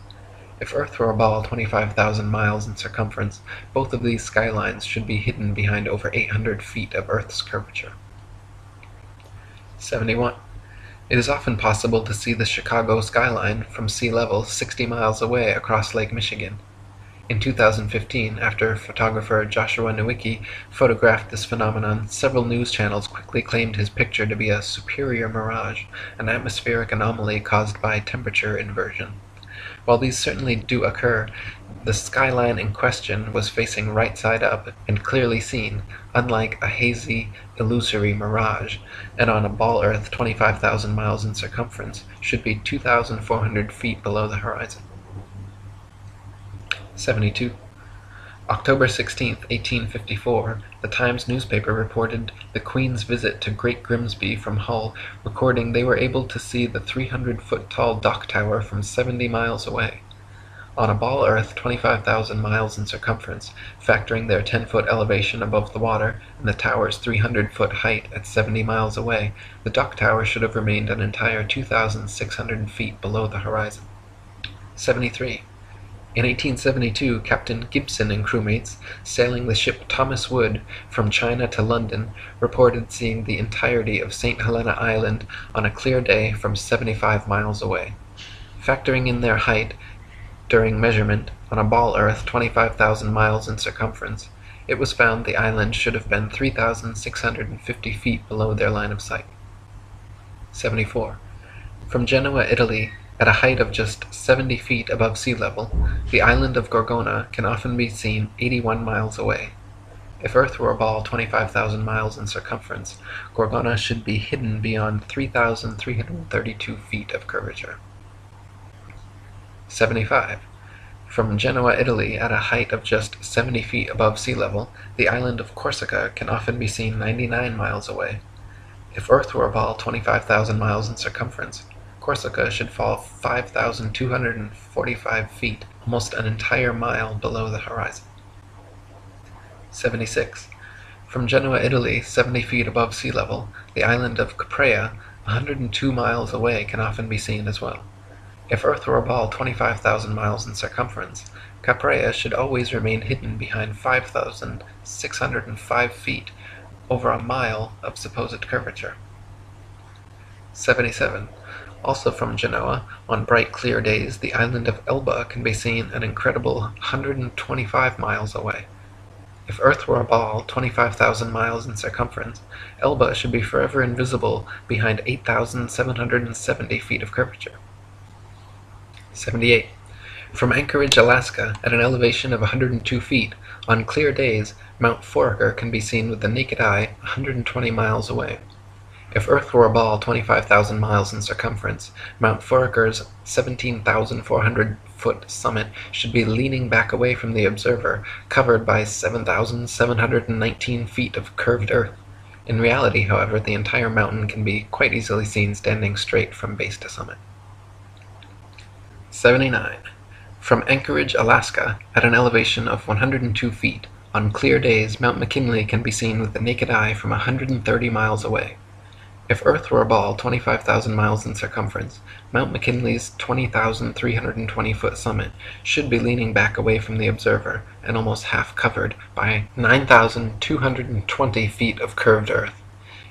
If Earth were a ball 25,000 miles in circumference, both of these skylines should be hidden behind over 800 feet of Earth's curvature. 71. It is often possible to see the Chicago skyline from sea level 60 miles away across Lake Michigan. In 2015, after photographer Joshua Nowicki photographed this phenomenon, several news channels quickly claimed his picture to be a superior mirage, an atmospheric anomaly caused by temperature inversion. While these certainly do occur, the skyline in question was facing right side up and clearly seen, unlike a hazy, illusory mirage, and on a ball Earth 25,000 miles in circumference should be 2,400 feet below the horizon. 72. October 16, 1854, the Times newspaper reported the Queen's visit to Great Grimsby from Hull, recording they were able to see the 300-foot-tall dock tower from 70 miles away. On a ball Earth 25,000 miles in circumference, factoring their 10-foot elevation above the water and the tower's 300-foot height at 70 miles away, the dock tower should have remained an entire 2,600 feet below the horizon. 73. In 1872, Captain Gibson and crewmates, sailing the ship Thomas Wood from China to London, reported seeing the entirety of St. Helena Island on a clear day from 75 miles away. Factoring in their height during measurement on a ball Earth 25,000 miles in circumference, it was found the island should have been 3,650 feet below their line of sight. 74. From Genoa, Italy, at a height of just 70 feet above sea level, the island of Gorgona can often be seen 81 miles away. If Earth were a ball 25,000 miles in circumference, Gorgona should be hidden beyond 3,332 feet of curvature. 75. From Genoa, Italy, at a height of just 70 feet above sea level, the island of Corsica can often be seen 99 miles away. If Earth were a ball 25,000 miles in circumference, Corsica should fall 5,245 feet, almost an entire mile below the horizon. 76. From Genoa, Italy, 70 feet above sea level, the island of Caprea, 102 miles away, can often be seen as well. If Earth were a ball 25,000 miles in circumference, Caprea should always remain hidden behind 5,605 feet, over a mile of supposed curvature. 77. Also from Genoa, on bright clear days, the island of Elba can be seen an incredible 125 miles away. If Earth were a ball 25,000 miles in circumference, Elba should be forever invisible behind 8,770 feet of curvature. 78. From Anchorage, Alaska, at an elevation of 102 feet, on clear days, Mount Foraker can be seen with the naked eye 120 miles away. If Earth were a ball 25,000 miles in circumference, Mount Foraker's 17,400-foot summit should be leaning back away from the observer, covered by 7,719 feet of curved earth. In reality, however, the entire mountain can be quite easily seen standing straight from base to summit. 79. From Anchorage, Alaska, at an elevation of 102 feet, on clear days Mount McKinley can be seen with the naked eye from 130 miles away. If Earth were a ball 25,000 miles in circumference, Mount McKinley's 20,320-foot summit should be leaning back away from the observer and almost half covered by 9,220 feet of curved earth.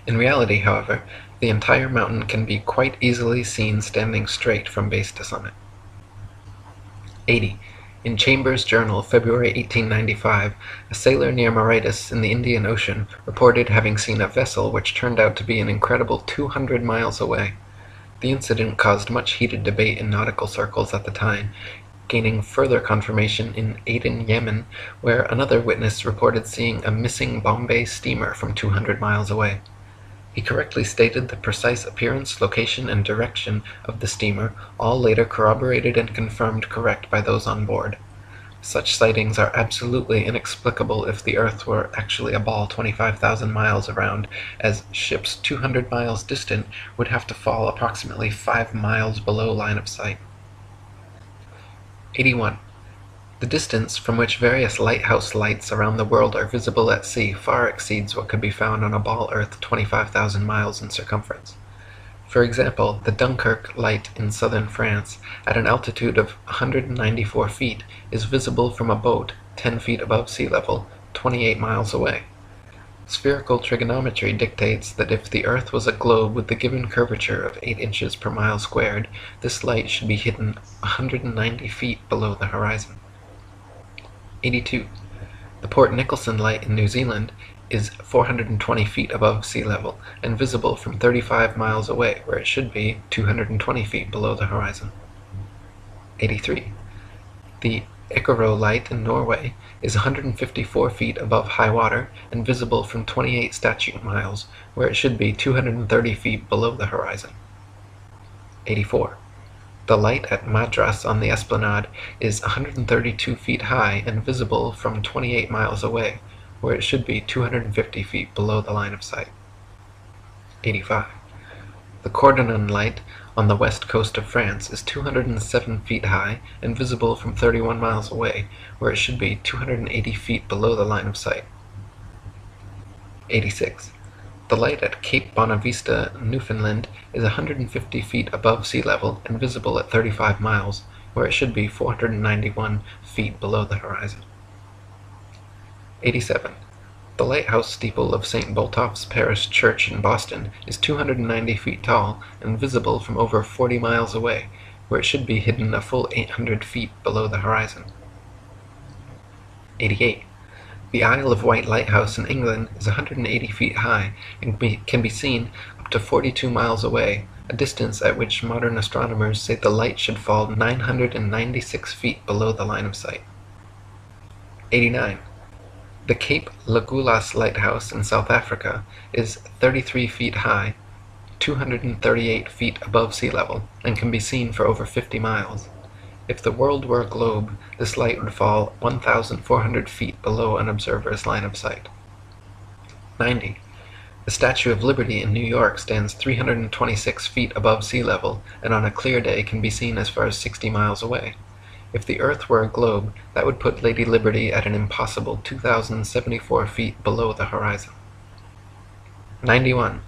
In reality, however, the entire mountain can be quite easily seen standing straight from base to summit. 80. In Chambers' Journal, February 1895, a sailor near Mauritius in the Indian Ocean reported having seen a vessel which turned out to be an incredible 200 miles away. The incident caused much heated debate in nautical circles at the time, gaining further confirmation in Aden, Yemen, where another witness reported seeing a missing Bombay steamer from 200 miles away. He correctly stated the precise appearance, location, and direction of the steamer, all later corroborated and confirmed correct by those on board. Such sightings are absolutely inexplicable if the Earth were actually a ball 25,000 miles around, as ships 200 miles distant would have to fall approximately 5 miles below line of sight. 81. The distance from which various lighthouse lights around the world are visible at sea far exceeds what could be found on a ball Earth 25,000 miles in circumference. For example, the Dunkirk light in southern France, at an altitude of 194 feet, is visible from a boat 10 feet above sea level, 28 miles away. Spherical trigonometry dictates that if the Earth was a globe with the given curvature of 8 inches per mile squared, this light should be hidden 190 feet below the horizon. 82. The Port Nicholson light in New Zealand is 420 feet above sea level and visible from 35 miles away, where it should be 220 feet below the horizon. 83. The Icaro light in Norway is 154 feet above high water and visible from 28 statute miles, where it should be 230 feet below the horizon. 84. The light at Madras on the Esplanade is 132 feet high and visible from 28 miles away, where it should be 250 feet below the line of sight. 85. The Cordonan light on the west coast of France is 207 feet high and visible from 31 miles away, where it should be 280 feet below the line of sight. 86. The light at Cape Bonavista, Newfoundland, is 150 feet above sea level and visible at 35 miles, where it should be 491 feet below the horizon. 87. The lighthouse steeple of St. Botolph's Parish Church in Boston is 290 feet tall and visible from over 40 miles away, where it should be hidden a full 800 feet below the horizon. 88. The Isle of Wight Lighthouse in England is 180 feet high and can be seen up to 42 miles away, a distance at which modern astronomers say the light should fall 996 feet below the line of sight. 89. The Cape Legolas Lighthouse in South Africa is 33 feet high, 238 feet above sea level, and can be seen for over 50 miles. If the world were a globe, this light would fall 1,400 feet below an observer's line of sight. 90. The Statue of Liberty in New York stands 326 feet above sea level, and on a clear day can be seen as far as 60 miles away. If the Earth were a globe, that would put Lady Liberty at an impossible 2,074 feet below the horizon. 91.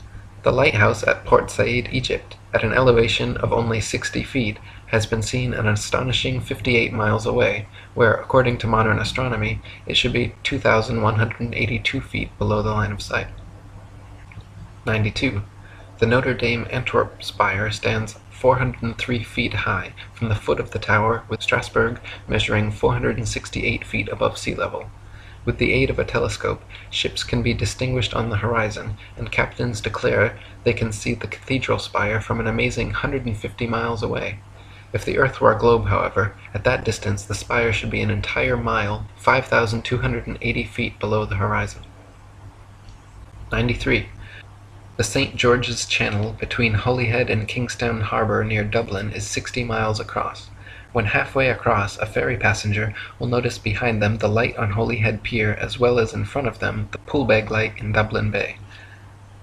The lighthouse at Port Said, Egypt, at an elevation of only 60 feet, has been seen an astonishing 58 miles away, where, according to modern astronomy, it should be 2,182 feet below the line of sight. 92. The Notre Dame Antwerp spire stands 403 feet high from the foot of the tower, with Strasbourg measuring 468 feet above sea level. With the aid of a telescope, ships can be distinguished on the horizon, and captains declare they can see the cathedral spire from an amazing 150 miles away. If the Earth were a globe, however, at that distance the spire should be an entire mile, 5,280 feet below the horizon. 93. The St. George's Channel between Holyhead and Kingstown Harbour near Dublin is 60 miles across. When halfway across, a ferry passenger will notice behind them the light on Holyhead Pier as well as in front of them the Poolbeg light in Dublin Bay.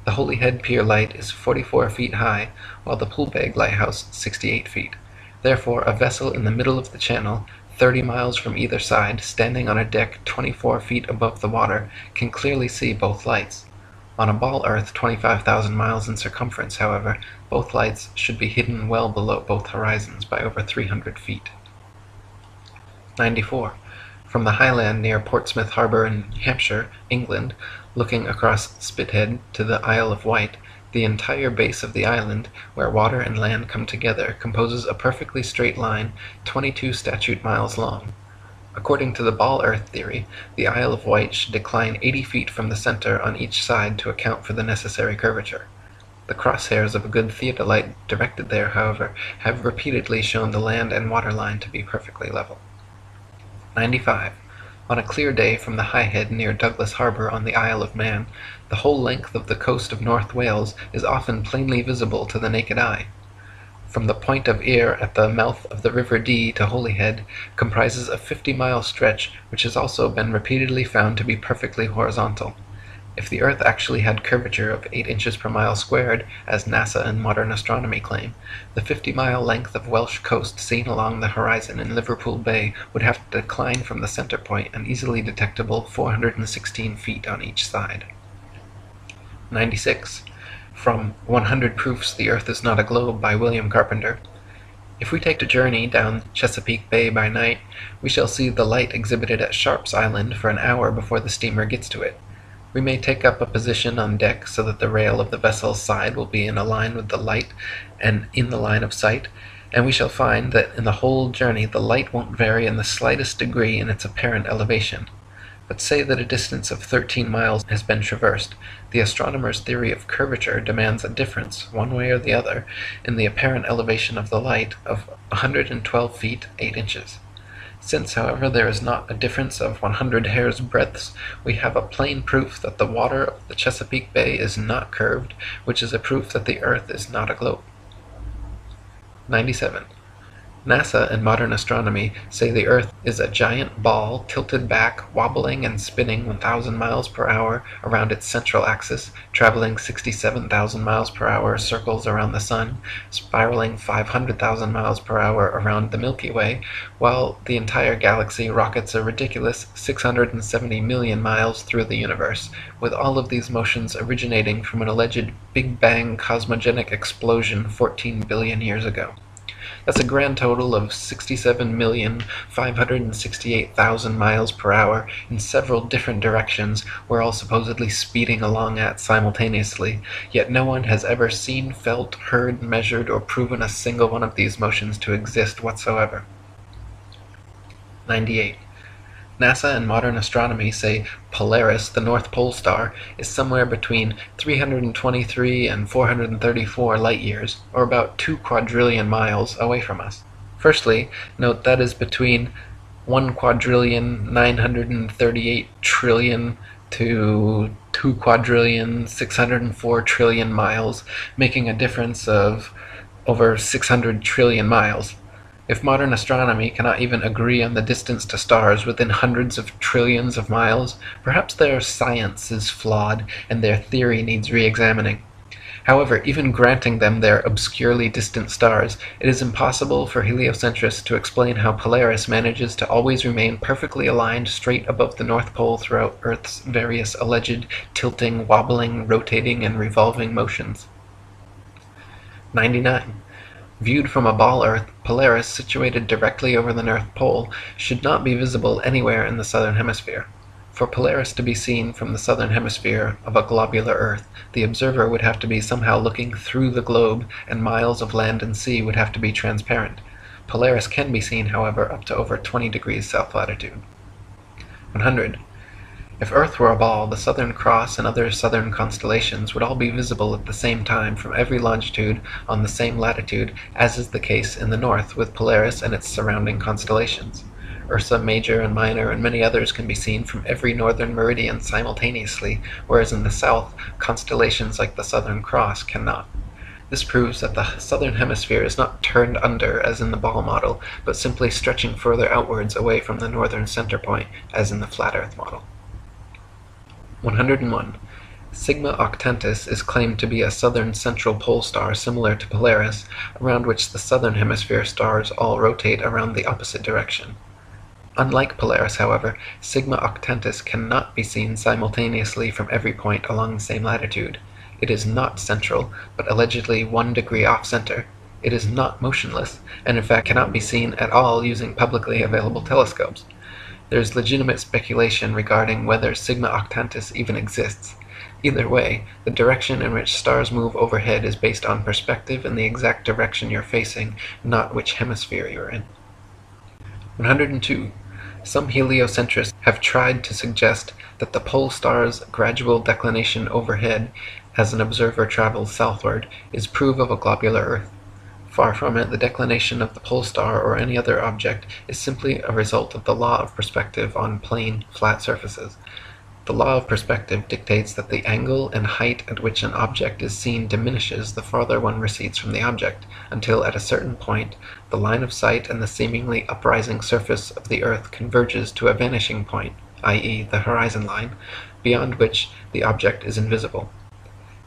The Holyhead Pier light is 44 feet high, while the Poolbeg lighthouse 68 feet. Therefore, a vessel in the middle of the channel, 30 miles from either side, standing on a deck 24 feet above the water, can clearly see both lights. On a ball Earth 25,000 miles in circumference, however, both lights should be hidden well below both horizons by over 300 feet. 94. From the highland near Portsmouth Harbour in Hampshire, England, looking across Spithead to the Isle of Wight, the entire base of the island, where water and land come together, composes a perfectly straight line 22 statute miles long. According to the ball Earth theory, the Isle of Wight should decline 80 feet from the center on each side to account for the necessary curvature. The crosshairs of a good theodolite directed there, however, have repeatedly shown the land and water line to be perfectly level. 95. On a clear day from the High Head near Douglas Harbour on the Isle of Man, the whole length of the coast of North Wales is often plainly visible to the naked eye. From the Point of Ayr at the mouth of the River Dee to Holyhead comprises a 50-mile stretch which has also been repeatedly found to be perfectly horizontal. If the Earth actually had curvature of 8 inches per mile squared, as NASA and modern astronomy claim, the 50-mile length of Welsh coast seen along the horizon in Liverpool Bay would have to decline from the center point an easily detectable 416 feet on each side. 96. From 100 Proofs the Earth is Not a Globe by William Carpenter. If we take a journey down Chesapeake Bay by night, we shall see the light exhibited at Sharp's Island for an hour before the steamer gets to it. We may take up a position on deck so that the rail of the vessel's side will be in a line with the light and in the line of sight, and we shall find that in the whole journey the light won't vary in the slightest degree in its apparent elevation. But say that a distance of 13 miles has been traversed, the astronomer's theory of curvature demands a difference, one way or the other, in the apparent elevation of the light of 112 feet 8 inches. Since, however, there is not a difference of 100 hair's breadths, we have a plain proof that the water of the Chesapeake Bay is not curved, which is a proof that the Earth is not a globe. 97. NASA and modern astronomy say the Earth is a giant ball tilted back, wobbling and spinning 1,000 miles per hour around its central axis, traveling 67,000 miles per hour circles around the Sun, spiraling 500,000 miles per hour around the Milky Way, while the entire galaxy rockets a ridiculous 670 million miles through the universe, with all of these motions originating from an alleged Big Bang cosmogenic explosion 14 billion years ago. That's a grand total of 67,568,000 miles per hour in several different directions we're all supposedly speeding along at simultaneously, yet no one has ever seen, felt, heard, measured, or proven a single one of these motions to exist whatsoever. 98. NASA and modern astronomy say Polaris, the North Pole star, is somewhere between 323 and 434 light-years, or about 2 quadrillion miles, away from us. Firstly, note that is between 1,938,000,000,000,000 to 2,604,000,000,000,000 miles, making a difference of over 600 trillion miles. If modern astronomy cannot even agree on the distance to stars within hundreds of trillions of miles, perhaps their science is flawed and their theory needs re-examining. However, even granting them their obscurely distant stars, it is impossible for heliocentrists to explain how Polaris manages to always remain perfectly aligned straight above the North Pole throughout Earth's various alleged tilting, wobbling, rotating, and revolving motions. 99. Viewed from a ball Earth, Polaris, situated directly over the North Pole, should not be visible anywhere in the southern hemisphere. For Polaris to be seen from the southern hemisphere of a globular Earth, the observer would have to be somehow looking through the globe, and miles of land and sea would have to be transparent. Polaris can be seen, however, up to over 20 degrees south latitude. 100. If Earth were a ball, the Southern Cross and other southern constellations would all be visible at the same time from every longitude on the same latitude, as is the case in the north with Polaris and its surrounding constellations. Ursa Major and Minor and many others can be seen from every northern meridian simultaneously, whereas in the south, constellations like the Southern Cross cannot. This proves that the southern hemisphere is not turned under as in the ball model, but simply stretching further outwards away from the northern center point as in the flat Earth model. 101. Sigma Octantis is claimed to be a southern central pole star similar to Polaris, around which the southern hemisphere stars all rotate around the opposite direction. Unlike Polaris, however, Sigma Octantis cannot be seen simultaneously from every point along the same latitude. It is not central, but allegedly 1 degree off-center. It is not motionless, and in fact cannot be seen at all using publicly available telescopes. There is legitimate speculation regarding whether Sigma Octantis even exists. Either way, the direction in which stars move overhead is based on perspective and the exact direction you're facing, not which hemisphere you're in. 102. Some heliocentrists have tried to suggest that the pole star's gradual declination overhead as an observer travels southward is proof of a globular Earth. Far from it, the declination of the pole star or any other object is simply a result of the law of perspective on plane, flat surfaces. The law of perspective dictates that the angle and height at which an object is seen diminishes the farther one recedes from the object, until at a certain point the line of sight and the seemingly uprising surface of the Earth converges to a vanishing point, i.e. the horizon line, beyond which the object is invisible.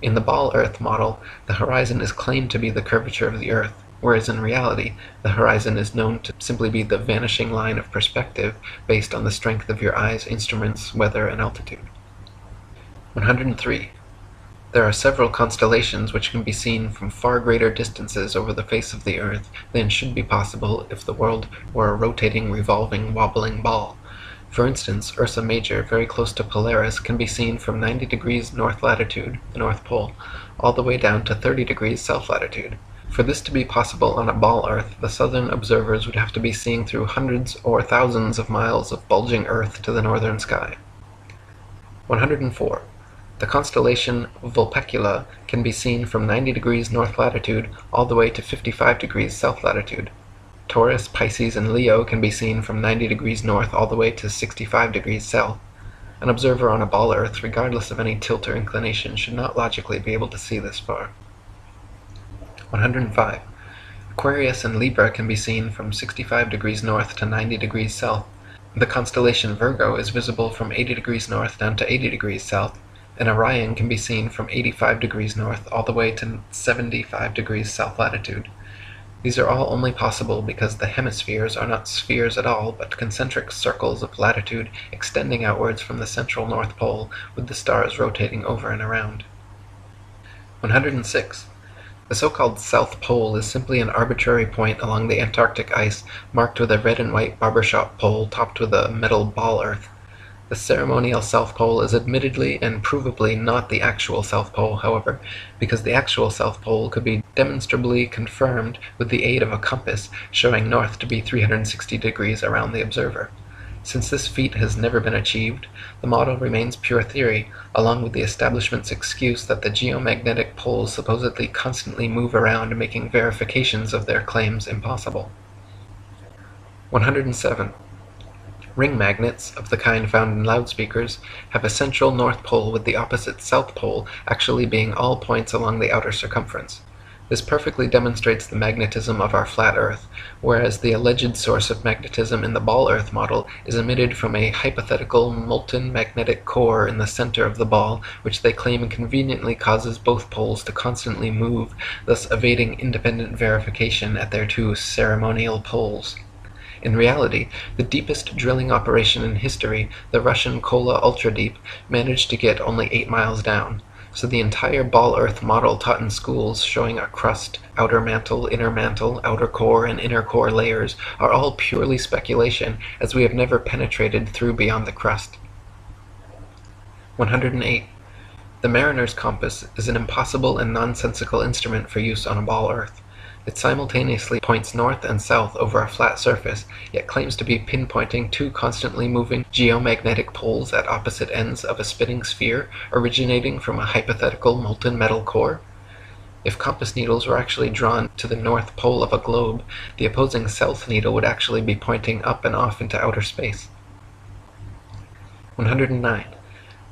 In the ball Earth model, the horizon is claimed to be the curvature of the Earth, whereas in reality, the horizon is known to simply be the vanishing line of perspective based on the strength of your eye's instruments, weather, and altitude. 103. There are several constellations which can be seen from far greater distances over the face of the Earth than should be possible if the world were a rotating, revolving, wobbling ball. For instance, Ursa Major, very close to Polaris, can be seen from 90 degrees north latitude, the North Pole, all the way down to 30 degrees south latitude. For this to be possible on a ball Earth, the southern observers would have to be seeing through hundreds or thousands of miles of bulging Earth to the northern sky. 104. The constellation Vulpecula can be seen from 90 degrees north latitude all the way to 55 degrees south latitude. Taurus, Pisces, and Leo can be seen from 90 degrees north all the way to 65 degrees south. An observer on a ball Earth, regardless of any tilt or inclination, should not logically be able to see this far. 105. Aquarius and Libra can be seen from 65 degrees north to 90 degrees south. The constellation Virgo is visible from 80 degrees north down to 80 degrees south, and Orion can be seen from 85 degrees north all the way to 75 degrees south latitude. These are all only possible because the hemispheres are not spheres at all, but concentric circles of latitude extending outwards from the central North Pole, with the stars rotating over and around. 106. The so-called South Pole is simply an arbitrary point along the Antarctic ice marked with a red and white barbershop pole topped with a metal ball Earth. The ceremonial South Pole is admittedly and provably not the actual South Pole, however, because the actual South Pole could be demonstrably confirmed with the aid of a compass showing north to be 360 degrees around the observer. Since this feat has never been achieved, the model remains pure theory, along with the establishment's excuse that the geomagnetic poles supposedly constantly move around, making verifications of their claims impossible. 107. Ring magnets, of the kind found in loudspeakers, have a central North Pole with the opposite South Pole actually being all points along the outer circumference. This perfectly demonstrates the magnetism of our flat Earth, whereas the alleged source of magnetism in the ball Earth model is emitted from a hypothetical molten magnetic core in the center of the ball, which they claim conveniently causes both poles to constantly move, thus evading independent verification at their two ceremonial poles. In reality, the deepest drilling operation in history, the Russian Kola Ultradeep, managed to get only 8 miles down, so the entire ball Earth model taught in schools showing a crust, outer mantle, outer core, and inner core layers are all purely speculation, as we have never penetrated through beyond the crust. 108. The mariner's compass is an impossible and nonsensical instrument for use on a ball Earth. It simultaneously points north and south over a flat surface, yet claims to be pinpointing two constantly moving geomagnetic poles at opposite ends of a spinning sphere originating from a hypothetical molten metal core. If compass needles were actually drawn to the north pole of a globe, the opposing south needle would actually be pointing up and off into outer space. 109.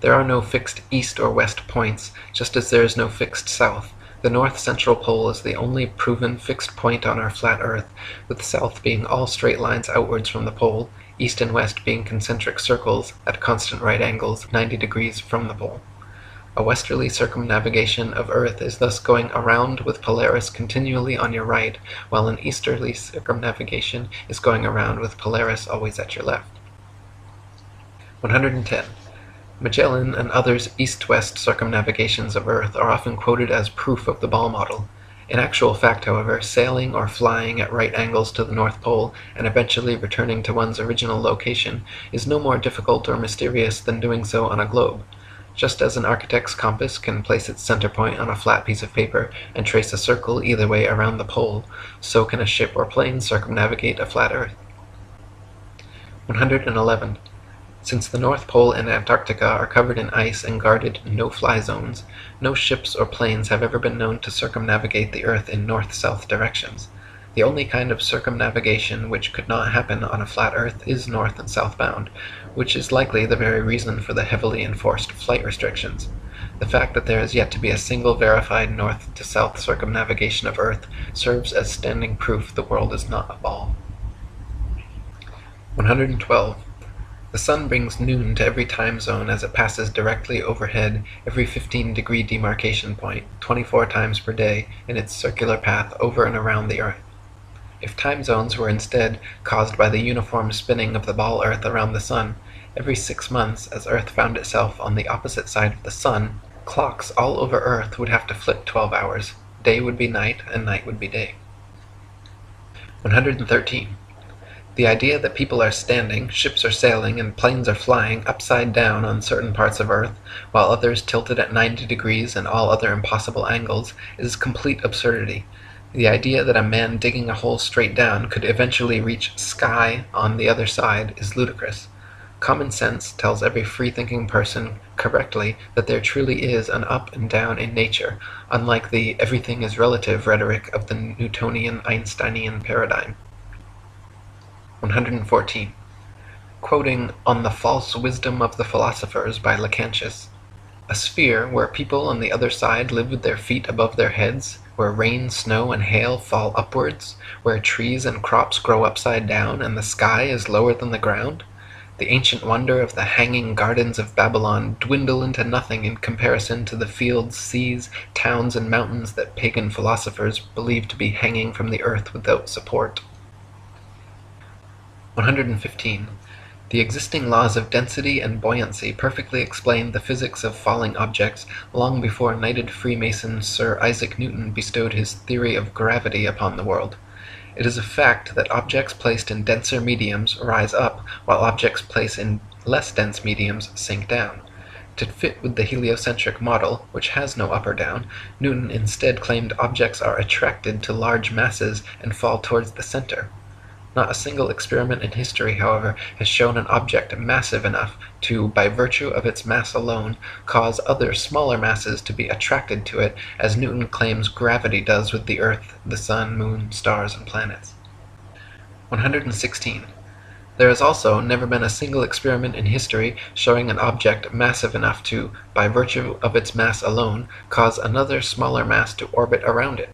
There are no fixed east or west points, just as there is no fixed south. The north central pole is the only proven fixed point on our flat Earth, with south being all straight lines outwards from the pole, east and west being concentric circles at constant right angles 90 degrees from the pole. A westerly circumnavigation of Earth is thus going around with Polaris continually on your right, while an easterly circumnavigation is going around with Polaris always at your left. 110. Magellan and others' east-west circumnavigations of Earth are often quoted as proof of the ball model. In actual fact, however, sailing or flying at right angles to the North Pole and eventually returning to one's original location is no more difficult or mysterious than doing so on a globe. Just as an architect's compass can place its center point on a flat piece of paper and trace a circle either way around the pole, so can a ship or plane circumnavigate a flat Earth. 111. Since the North Pole and Antarctica are covered in ice and guarded no-fly zones, no ships or planes have ever been known to circumnavigate the Earth in north-south directions. The only kind of circumnavigation which could not happen on a flat Earth is north and southbound, which is likely the very reason for the heavily enforced flight restrictions. The fact that there is yet to be a single verified north-to-south circumnavigation of Earth serves as standing proof the world is not a ball. 112. The sun brings noon to every time zone as it passes directly overhead every 15-degree demarcation point, 24 times per day, in its circular path over and around the Earth. If time zones were instead caused by the uniform spinning of the ball Earth around the sun, every 6 months, as Earth found itself on the opposite side of the sun, clocks all over Earth would have to flip 12 hours. Day would be night, and night would be day. 113. The idea that people are standing, ships are sailing, and planes are flying upside down on certain parts of Earth, while others tilted at 90 degrees and all other impossible angles, is complete absurdity. The idea that a man digging a hole straight down could eventually reach sky on the other side is ludicrous. Common sense tells every free-thinking person correctly that there truly is an up and down in nature, unlike the everything is relative rhetoric of the Newtonian Einsteinian paradigm. 114. Quoting On the False Wisdom of the Philosophers by Lactantius, a sphere where people on the other side live with their feet above their heads, where rain, snow, and hail fall upwards, where trees and crops grow upside down, and the sky is lower than the ground, the ancient wonder of the hanging gardens of Babylon dwindle into nothing in comparison to the fields, seas, towns, and mountains that pagan philosophers believe to be hanging from the earth without support. 115. The existing laws of density and buoyancy perfectly explained the physics of falling objects long before knighted Freemason Sir Isaac Newton bestowed his theory of gravity upon the world. It is a fact that objects placed in denser mediums rise up, while objects placed in less dense mediums sink down. To fit with the heliocentric model, which has no up or down, Newton instead claimed objects are attracted to large masses and fall towards the center. Not a single experiment in history, however, has shown an object massive enough to, by virtue of its mass alone, cause other smaller masses to be attracted to it, as Newton claims gravity does with the Earth, the Sun, Moon, stars, and planets. 116. There has also never been a single experiment in history showing an object massive enough to, by virtue of its mass alone, cause another smaller mass to orbit around it.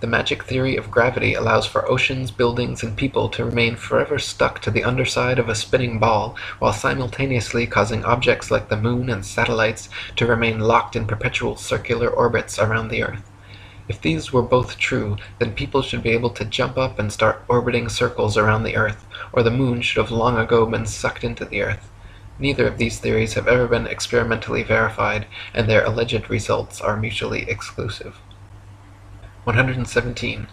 The magic theory of gravity allows for oceans, buildings, and people to remain forever stuck to the underside of a spinning ball, while simultaneously causing objects like the moon and satellites to remain locked in perpetual circular orbits around the Earth. If these were both true, then people should be able to jump up and start orbiting circles around the Earth, or the moon should have long ago been sucked into the Earth. Neither of these theories have ever been experimentally verified, and their alleged results are mutually exclusive. 117.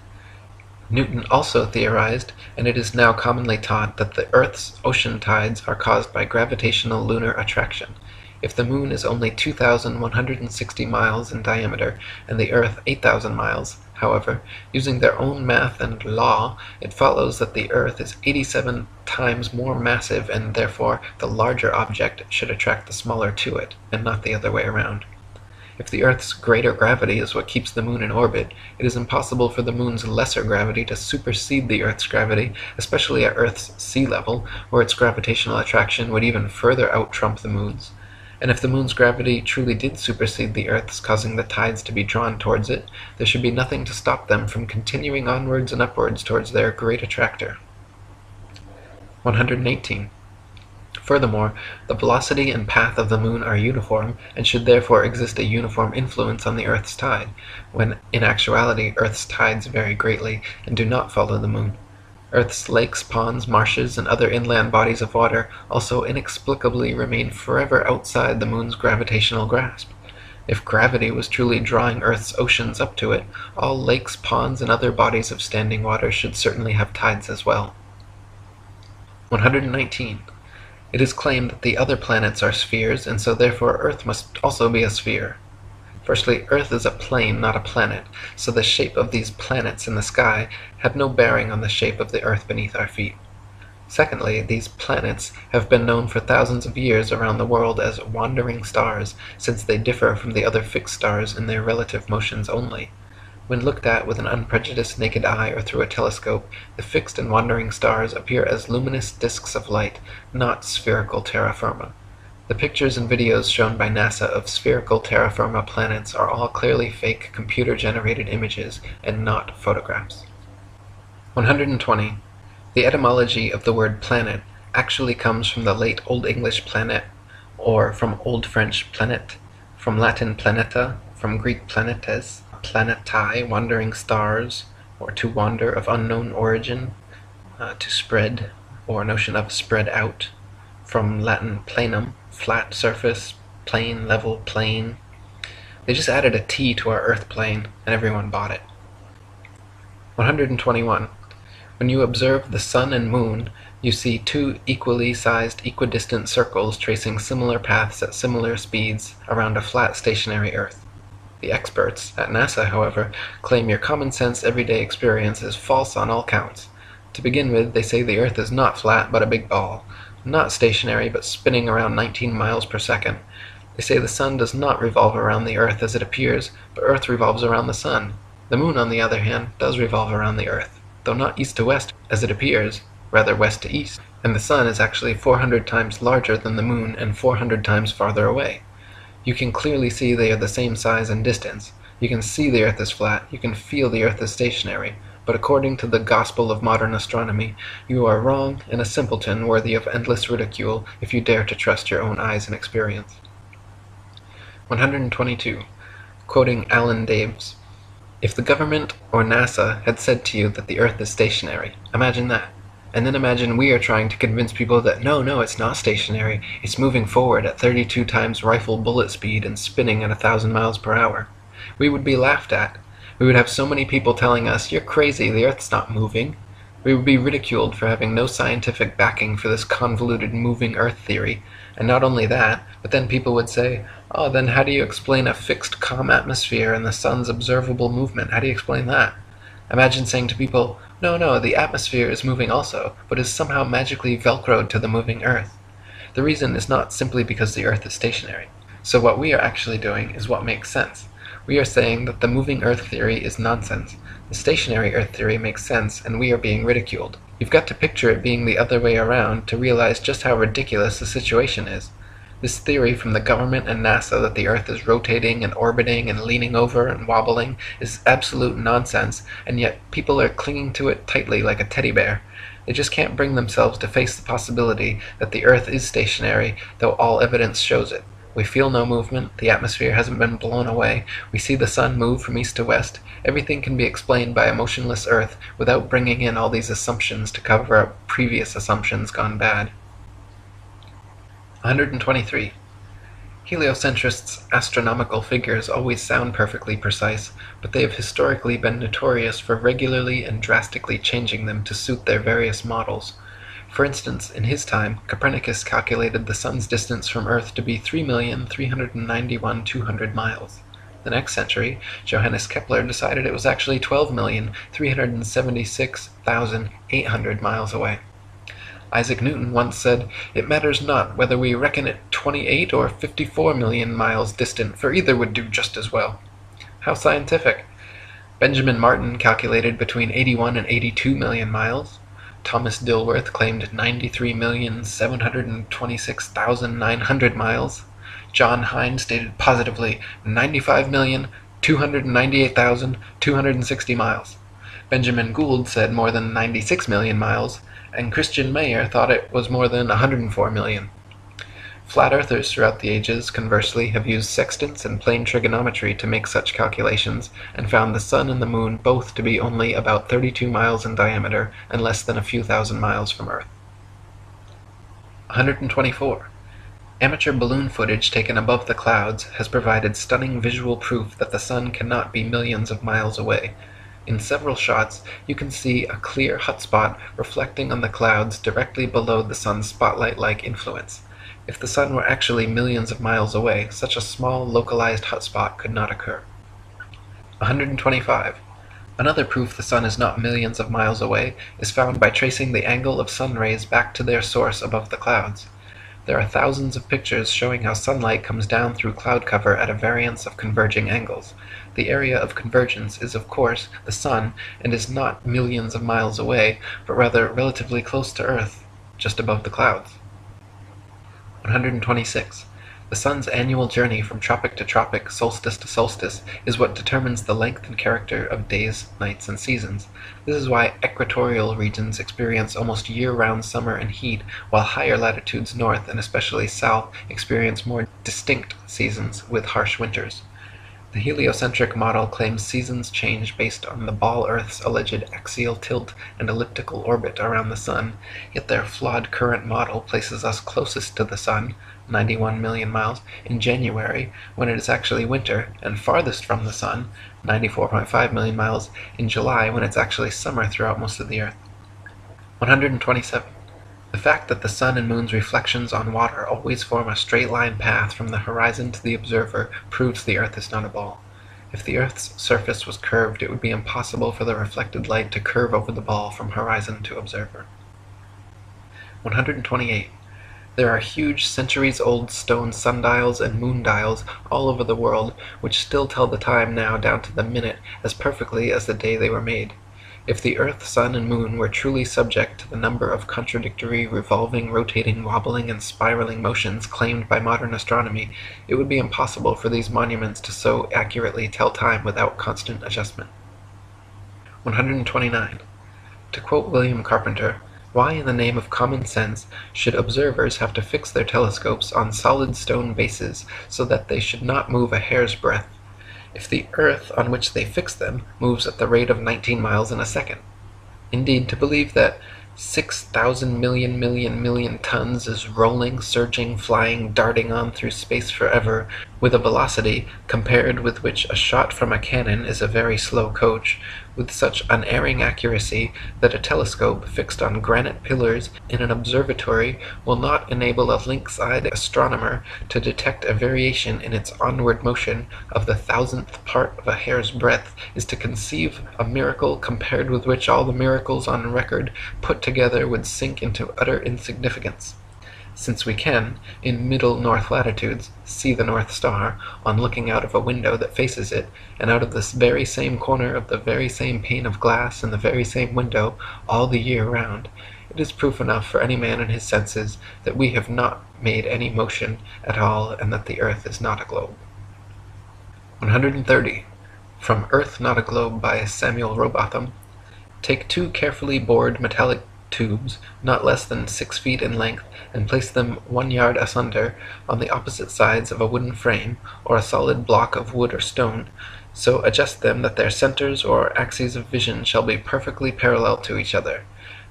Newton also theorized, and it is now commonly taught, that the Earth's ocean tides are caused by gravitational lunar attraction. If the moon is only 2,160 miles in diameter, and the Earth 8,000 miles, However, using their own math and law, it follows that the Earth is 87 times more massive, and therefore the larger object should attract the smaller to it, and not the other way around. If the Earth's greater gravity is what keeps the Moon in orbit, it is impossible for the Moon's lesser gravity to supersede the Earth's gravity, especially at Earth's sea level, where its gravitational attraction would even further out-trump the Moon's. And if the Moon's gravity truly did supersede the Earth's, causing the tides to be drawn towards it, there should be nothing to stop them from continuing onwards and upwards towards their great attractor. 118. Furthermore, the velocity and path of the Moon are uniform, and should therefore exist a uniform influence on the Earth's tide, when in actuality Earth's tides vary greatly and do not follow the Moon. Earth's lakes, ponds, marshes, and other inland bodies of water also inexplicably remain forever outside the Moon's gravitational grasp. If gravity was truly drawing Earth's oceans up to it, all lakes, ponds, and other bodies of standing water should certainly have tides as well. 119. It is claimed that the other planets are spheres, and so therefore Earth must also be a sphere. Firstly, Earth is a plane, not a planet, so the shape of these planets in the sky have no bearing on the shape of the Earth beneath our feet. Secondly, these planets have been known for thousands of years around the world as wandering stars, since they differ from the other fixed stars in their relative motions only. When looked at with an unprejudiced naked eye or through a telescope, the fixed and wandering stars appear as luminous disks of light, not spherical terra firma. The pictures and videos shown by NASA of spherical terra firma planets are all clearly fake computer-generated images and not photographs. 120. The etymology of the word planet actually comes from the late Old English planet, or from Old French planet, from Latin planeta, from Greek planetes, planetae, wandering stars, or to wander of unknown origin, to spread, or notion of spread out, from Latin planum, flat surface, plane, level, plane. They just added a T to our Earth plane, and everyone bought it. 121. When you observe the Sun and Moon, you see two equally sized equidistant circles tracing similar paths at similar speeds around a flat stationary Earth. The experts at NASA, however, claim your common-sense everyday experience is false on all counts. To begin with, they say the Earth is not flat but a big ball, not stationary but spinning around 19 miles per second. They say the Sun does not revolve around the Earth as it appears, but Earth revolves around the Sun. The Moon, on the other hand, does revolve around the Earth, though not east to west as it appears, rather west to east, and the Sun is actually 400 times larger than the Moon and 400 times farther away. You can clearly see they are the same size and distance. You can see the Earth is flat, you can feel the Earth is stationary, but according to the gospel of modern astronomy, you are wrong and a simpleton worthy of endless ridicule if you dare to trust your own eyes and experience. 122. Quoting Alan Daves, "If the government or NASA had said to you that the Earth is stationary, imagine that. And then imagine we are trying to convince people that no, it's not stationary, it's moving forward at 32 times rifle bullet speed and spinning at 1,000 miles per hour. We would be laughed at. We would have so many people telling us, you're crazy, the Earth's not moving. We would be ridiculed for having no scientific backing for this convoluted moving Earth theory. And not only that, but then people would say, oh, then how do you explain a fixed calm atmosphere and the sun's observable movement? How do you explain that? Imagine saying to people, no, the atmosphere is moving also, but is somehow magically velcroed to the moving Earth. The reason is not simply because the Earth is stationary. So what we are actually doing is what makes sense. We are saying that the moving Earth theory is nonsense. The stationary Earth theory makes sense, and we are being ridiculed. You've got to picture it being the other way around to realize just how ridiculous the situation is. This theory from the government and NASA that the Earth is rotating and orbiting and leaning over and wobbling is absolute nonsense, and yet people are clinging to it tightly like a teddy bear. They just can't bring themselves to face the possibility that the Earth is stationary, though all evidence shows it. We feel no movement, the atmosphere hasn't been blown away, we see the sun move from east to west. Everything can be explained by a motionless Earth without bringing in all these assumptions to cover up previous assumptions gone bad. 123. Heliocentrists' astronomical figures always sound perfectly precise, but they have historically been notorious for regularly and drastically changing them to suit their various models. For instance, in his time, Copernicus calculated the sun's distance from Earth to be 3,391,200 miles. The next century, Johannes Kepler decided it was actually 12,376,800 miles away. Isaac Newton once said, "It matters not whether we reckon it 28 or 54 million miles distant, for either would do just as well." How scientific! Benjamin Martin calculated between 81 and 82 million miles. Thomas Dilworth claimed 93,726,900 miles. John Hine stated positively 95,298,260 miles. Benjamin Gould said more than 96 million miles, and Christian Mayer thought it was more than 104 million. Flat earthers throughout the ages, conversely, have used sextants and plane trigonometry to make such calculations, and found the sun and the moon both to be only about 32 miles in diameter and less than a few thousand miles from Earth. 124. Amateur balloon footage taken above the clouds has provided stunning visual proof that the sun cannot be millions of miles away. In several shots, you can see a clear hotspot reflecting on the clouds directly below the sun's spotlight-like influence. If the sun were actually millions of miles away, such a small localized hotspot could not occur. 125. Another proof the sun is not millions of miles away is found by tracing the angle of sun rays back to their source above the clouds. There are thousands of pictures showing how sunlight comes down through cloud cover at a variance of converging angles. The area of convergence is, of course, the sun, and is not millions of miles away, but rather relatively close to Earth, just above the clouds. 126. The sun's annual journey from tropic to tropic, solstice to solstice, is what determines the length and character of days, nights, and seasons. This is why equatorial regions experience almost year-round summer and heat, while higher latitudes north, and especially south, experience more distinct seasons with harsh winters. The heliocentric model claims seasons change based on the ball Earth's alleged axial tilt and elliptical orbit around the sun, yet their flawed current model places us closest to the sun, 91 million miles, in January, when it is actually winter, and farthest from the sun, 94.5 million miles, in July, when it's actually summer throughout most of the Earth. 127. The fact that the sun and moon's reflections on water always form a straight-line path from the horizon to the observer proves the Earth is not a ball. If the Earth's surface was curved, it would be impossible for the reflected light to curve over the ball from horizon to observer. 128. There are huge centuries-old stone sundials and moondials all over the world, which still tell the time now down to the minute as perfectly as the day they were made. If the Earth, Sun, and Moon were truly subject to the number of contradictory, revolving, rotating, wobbling, and spiraling motions claimed by modern astronomy, it would be impossible for these monuments to so accurately tell time without constant adjustment. 129. To quote William Carpenter, "Why in the name of common sense should observers have to fix their telescopes on solid stone bases so that they should not move a hair's breadth, if the earth on which they fix them moves at the rate of 19 miles in a second? Indeed, to believe that 6,000 million tons is rolling, surging, flying, darting on through space forever, with a velocity compared with which a shot from a cannon is a very slow coach, with such unerring accuracy that a telescope fixed on granite pillars in an observatory will not enable a lynx-eyed astronomer to detect a variation in its onward motion of the thousandth part of a hair's breadth, is to conceive a miracle compared with which all the miracles on record put together would sink into utter insignificance. Since we can, in middle north latitudes, see the North Star, on looking out of a window that faces it, and out of this very same corner of the very same pane of glass in the very same window, all the year round, it is proof enough for any man in his senses that we have not made any motion at all, and that the earth is not a globe. 130. From Earth Not a Globe by Samuel Robotham. Take 2 carefully bored metallic tubes, not less than 6 feet in length, and place them 1 yard asunder on the opposite sides of a wooden frame, or a solid block of wood or stone, so adjust them that their centers or axes of vision shall be perfectly parallel to each other.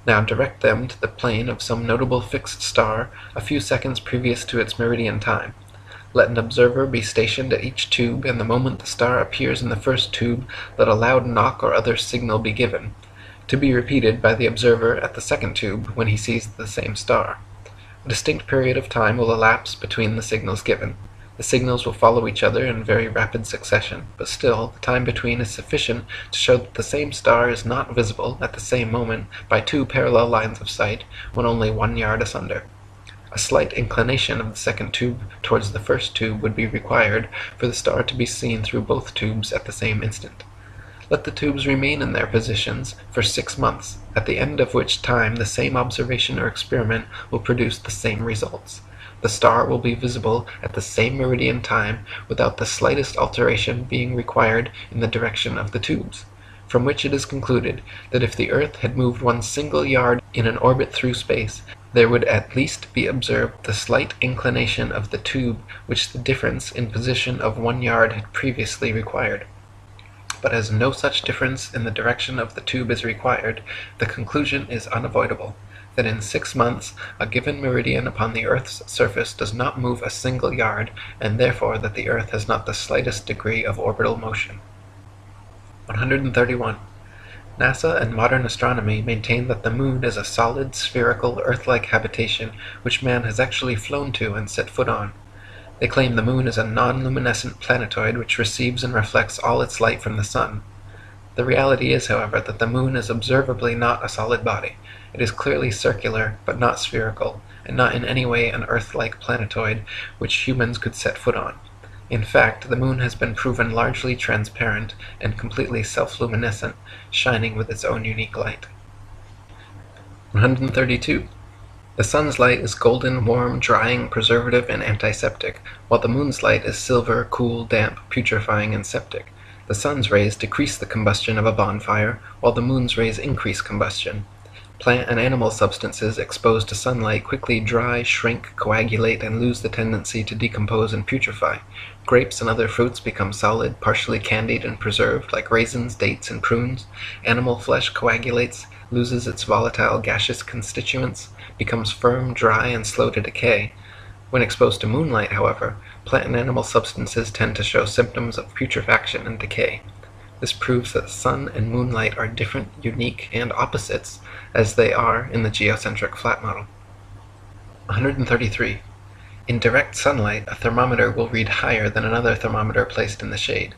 Now direct them to the plane of some notable fixed star a few seconds previous to its meridian time. Let an observer be stationed at each tube, and the moment the star appears in the first tube, let a loud knock or other signal be given, to be repeated by the observer at the second tube when he sees the same star. A distinct period of time will elapse between the signals given. The signals will follow each other in very rapid succession, but still, the time between is sufficient to show that the same star is not visible at the same moment by two parallel lines of sight when only 1 yard asunder. A slight inclination of the second tube towards the first tube would be required for the star to be seen through both tubes at the same instant. Let the tubes remain in their positions for 6 months, at the end of which time the same observation or experiment will produce the same results. The star will be visible at the same meridian time without the slightest alteration being required in the direction of the tubes, from which it is concluded that if the earth had moved 1 single yard in an orbit through space, there would at least be observed the slight inclination of the tube which the difference in position of 1 yard had previously required. But as no such difference in the direction of the tube is required, the conclusion is unavoidable, that in 6 months a given meridian upon the earth's surface does not move a single yard, and therefore that the earth has not the slightest degree of orbital motion. 131. NASA and modern astronomy maintain that the moon is a solid, spherical, Earth-like habitation which man has actually flown to and set foot on. They claim the moon is a non-luminescent planetoid which receives and reflects all its light from the sun. The reality is, however, that the moon is observably not a solid body. It is clearly circular, but not spherical, and not in any way an Earth-like planetoid which humans could set foot on. In fact, the moon has been proven largely transparent and completely self-luminescent, shining with its own unique light. 132. The sun's light is golden, warm, drying, preservative, and antiseptic, while the moon's light is silver, cool, damp, putrefying, and septic. The sun's rays decrease the combustion of a bonfire, while the moon's rays increase combustion. Plant and animal substances exposed to sunlight quickly dry, shrink, coagulate, and lose the tendency to decompose and putrefy. Grapes and other fruits become solid, partially candied and preserved, like raisins, dates, and prunes. Animal flesh coagulates, loses its volatile gaseous constituents, becomes firm, dry, and slow to decay. When exposed to moonlight, however, plant and animal substances tend to show symptoms of putrefaction and decay. This proves that sun and moonlight are different, unique, and opposites, as they are in the geocentric flat model. 133. In direct sunlight, a thermometer will read higher than another thermometer placed in the shade,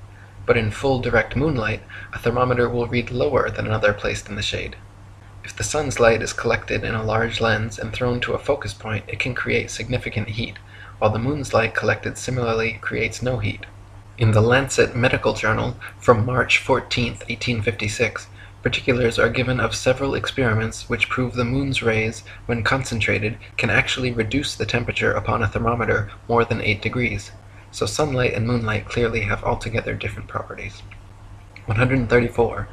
but in full direct moonlight, a thermometer will read lower than another placed in the shade. If the sun's light is collected in a large lens and thrown to a focus point, it can create significant heat, while the moon's light collected similarly creates no heat. In the Lancet Medical Journal from March 14, 1856, particulars are given of several experiments which prove the moon's rays, when concentrated, can actually reduce the temperature upon a thermometer more than 8 degrees. So sunlight and moonlight clearly have altogether different properties. 134.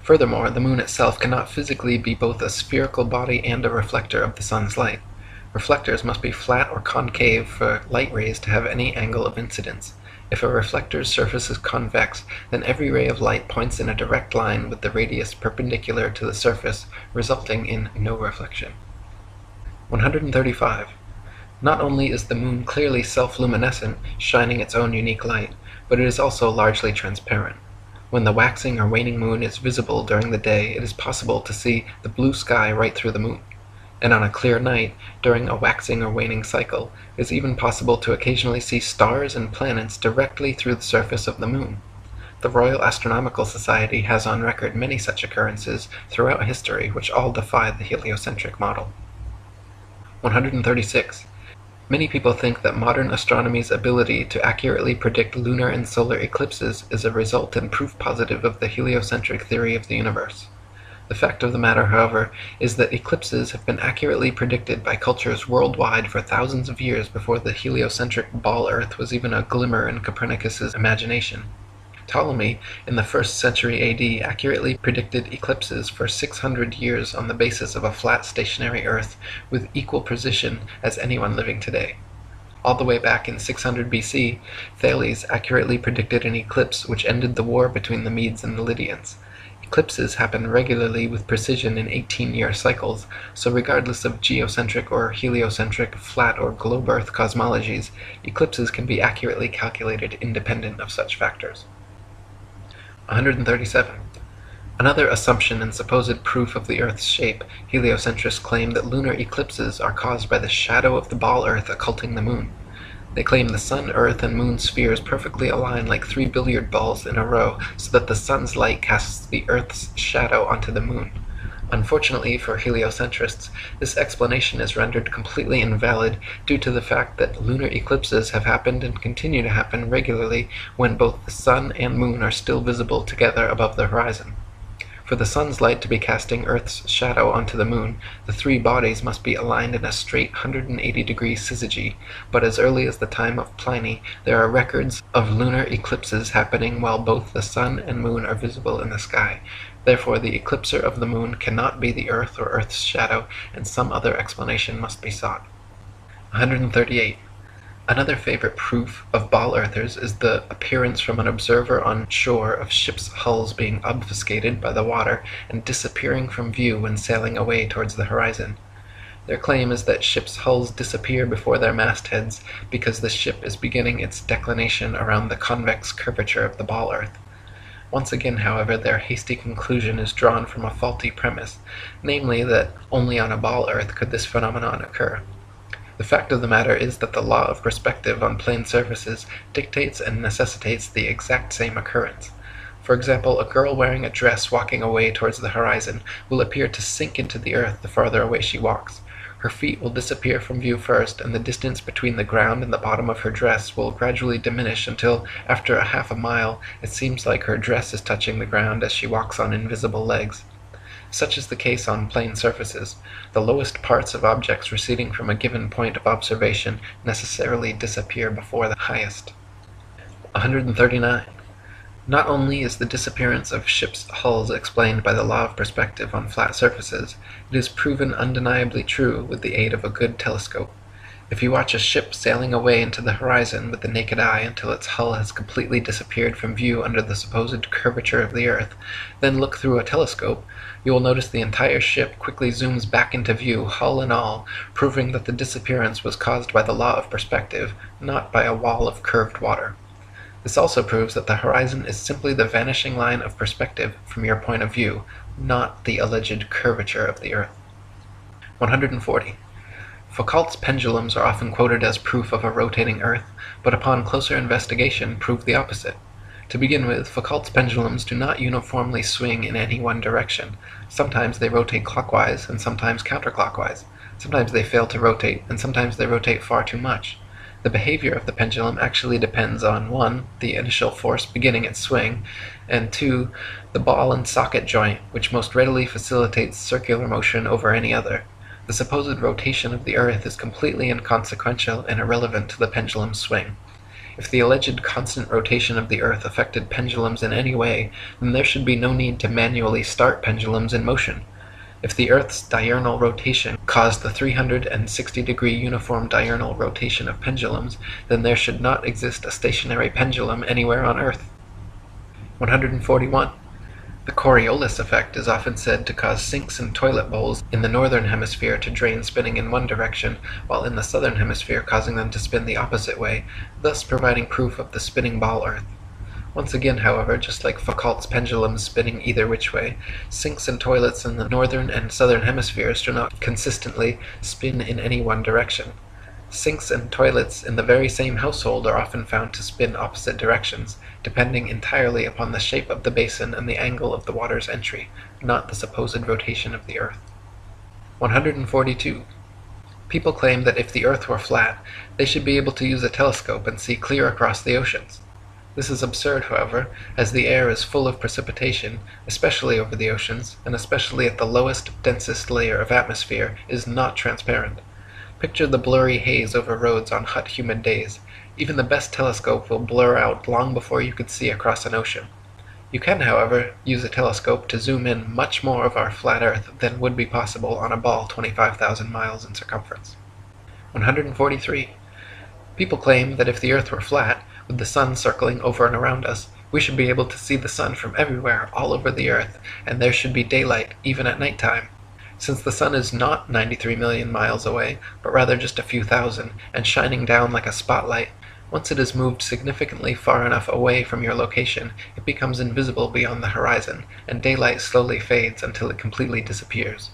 Furthermore, the moon itself cannot physically be both a spherical body and a reflector of the sun's light. Reflectors must be flat or concave for light rays to have any angle of incidence. If a reflector's surface is convex, then every ray of light points in a direct line with the radius perpendicular to the surface, resulting in no reflection. 135. Not only is the moon clearly self-luminescent, shining its own unique light, but it is also largely transparent. When the waxing or waning moon is visible during the day, it is possible to see the blue sky right through the moon. And on a clear night, during a waxing or waning cycle, it is even possible to occasionally see stars and planets directly through the surface of the moon. The Royal Astronomical Society has on record many such occurrences throughout history which all defy the heliocentric model. 136. Many people think that modern astronomy's ability to accurately predict lunar and solar eclipses is a result and proof positive of the heliocentric theory of the universe. The fact of the matter, however, is that eclipses have been accurately predicted by cultures worldwide for thousands of years before the heliocentric ball Earth was even a glimmer in Copernicus's imagination. Ptolemy, in the 1st century AD, accurately predicted eclipses for 600 years on the basis of a flat stationary Earth with equal precision as anyone living today. All the way back in 600 BC, Thales accurately predicted an eclipse which ended the war between the Medes and the Lydians. Eclipses happen regularly with precision in 18-year cycles, so regardless of geocentric or heliocentric, flat or globe Earth cosmologies, eclipses can be accurately calculated independent of such factors. 137. Another assumption and supposed proof of the Earth's shape, heliocentrists claim that lunar eclipses are caused by the shadow of the ball Earth occulting the moon. They claim the Sun, Earth, and Moon spheres perfectly align like three billiard balls in a row, so that the Sun's light casts the Earth's shadow onto the Moon. Unfortunately for heliocentrists, this explanation is rendered completely invalid due to the fact that lunar eclipses have happened and continue to happen regularly when both the Sun and Moon are still visible together above the horizon. For the Sun's light to be casting Earth's shadow onto the Moon, the three bodies must be aligned in a straight 180-degree syzygy, but as early as the time of Pliny, there are records of lunar eclipses happening while both the Sun and Moon are visible in the sky. Therefore, the eclipser of the Moon cannot be the Earth or Earth's shadow, and some other explanation must be sought. 138. Another favorite proof of ball earthers is the appearance from an observer on shore of ships' hulls being obfuscated by the water and disappearing from view when sailing away towards the horizon. Their claim is that ships' hulls disappear before their mastheads because the ship is beginning its declination around the convex curvature of the ball earth. Once again, however, their hasty conclusion is drawn from a faulty premise, namely that only on a ball earth could this phenomenon occur. The fact of the matter is that the law of perspective on plane surfaces dictates and necessitates the exact same occurrence. For example, a girl wearing a dress walking away towards the horizon will appear to sink into the earth the farther away she walks. Her feet will disappear from view first, and the distance between the ground and the bottom of her dress will gradually diminish until, after a half a mile, it seems like her dress is touching the ground as she walks on invisible legs. Such is the case on plane surfaces. The lowest parts of objects receding from a given point of observation necessarily disappear before the highest. 139. Not only is the disappearance of ships' hulls explained by the law of perspective on flat surfaces, it is proven undeniably true with the aid of a good telescope. If you watch a ship sailing away into the horizon with the naked eye until its hull has completely disappeared from view under the supposed curvature of the earth, then look through a telescope, you will notice the entire ship quickly zooms back into view, hull and all, proving that the disappearance was caused by the law of perspective, not by a wall of curved water. This also proves that the horizon is simply the vanishing line of perspective from your point of view, not the alleged curvature of the earth. 140. Foucault's pendulums are often quoted as proof of a rotating earth, but upon closer investigation prove the opposite. To begin with, Foucault's pendulums do not uniformly swing in any one direction. Sometimes they rotate clockwise and sometimes counterclockwise. Sometimes they fail to rotate, and sometimes they rotate far too much. The behavior of the pendulum actually depends on 1. The initial force beginning its swing, and 2. The ball and socket joint, which most readily facilitates circular motion over any other. The supposed rotation of the earth is completely inconsequential and irrelevant to the pendulum's swing. If the alleged constant rotation of the earth affected pendulums in any way, then there should be no need to manually start pendulums in motion. If the earth's diurnal rotation caused the 360-degree uniform diurnal rotation of pendulums, then there should not exist a stationary pendulum anywhere on earth. 141. The Coriolis effect is often said to cause sinks in toilet bowls in the northern hemisphere to drain spinning in one direction, while in the southern hemisphere causing them to spin the opposite way, thus providing proof of the spinning ball earth. Once again, however, just like Foucault's pendulums spinning either which way, sinks and toilets in the northern and southern hemispheres do not consistently spin in any one direction. Sinks and toilets in the very same household are often found to spin opposite directions, depending entirely upon the shape of the basin and the angle of the water's entry, not the supposed rotation of the earth. 142. People claim that if the earth were flat, they should be able to use a telescope and see clear across the oceans. This is absurd, however, as the air is full of precipitation, especially over the oceans, and especially at the lowest, densest layer of atmosphere, is not transparent. Picture the blurry haze over roads on hot, humid days. Even the best telescope will blur out long before you could see across an ocean. You can, however, use a telescope to zoom in much more of our flat Earth than would be possible on a ball 25,000 miles in circumference. 143. People claim that if the Earth were flat, with the sun circling over and around us, we should be able to see the sun from everywhere, all over the Earth, and there should be daylight, even at nighttime. Since the sun is not 93 million miles away, but rather just a few thousand, and shining down like a spotlight, once it is moved significantly far enough away from your location, it becomes invisible beyond the horizon, and daylight slowly fades until it completely disappears.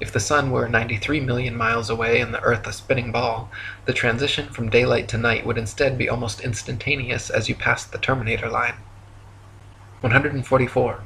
If the Sun were 93 million miles away and the Earth a spinning ball, the transition from daylight to night would instead be almost instantaneous as you passed the terminator line. 144.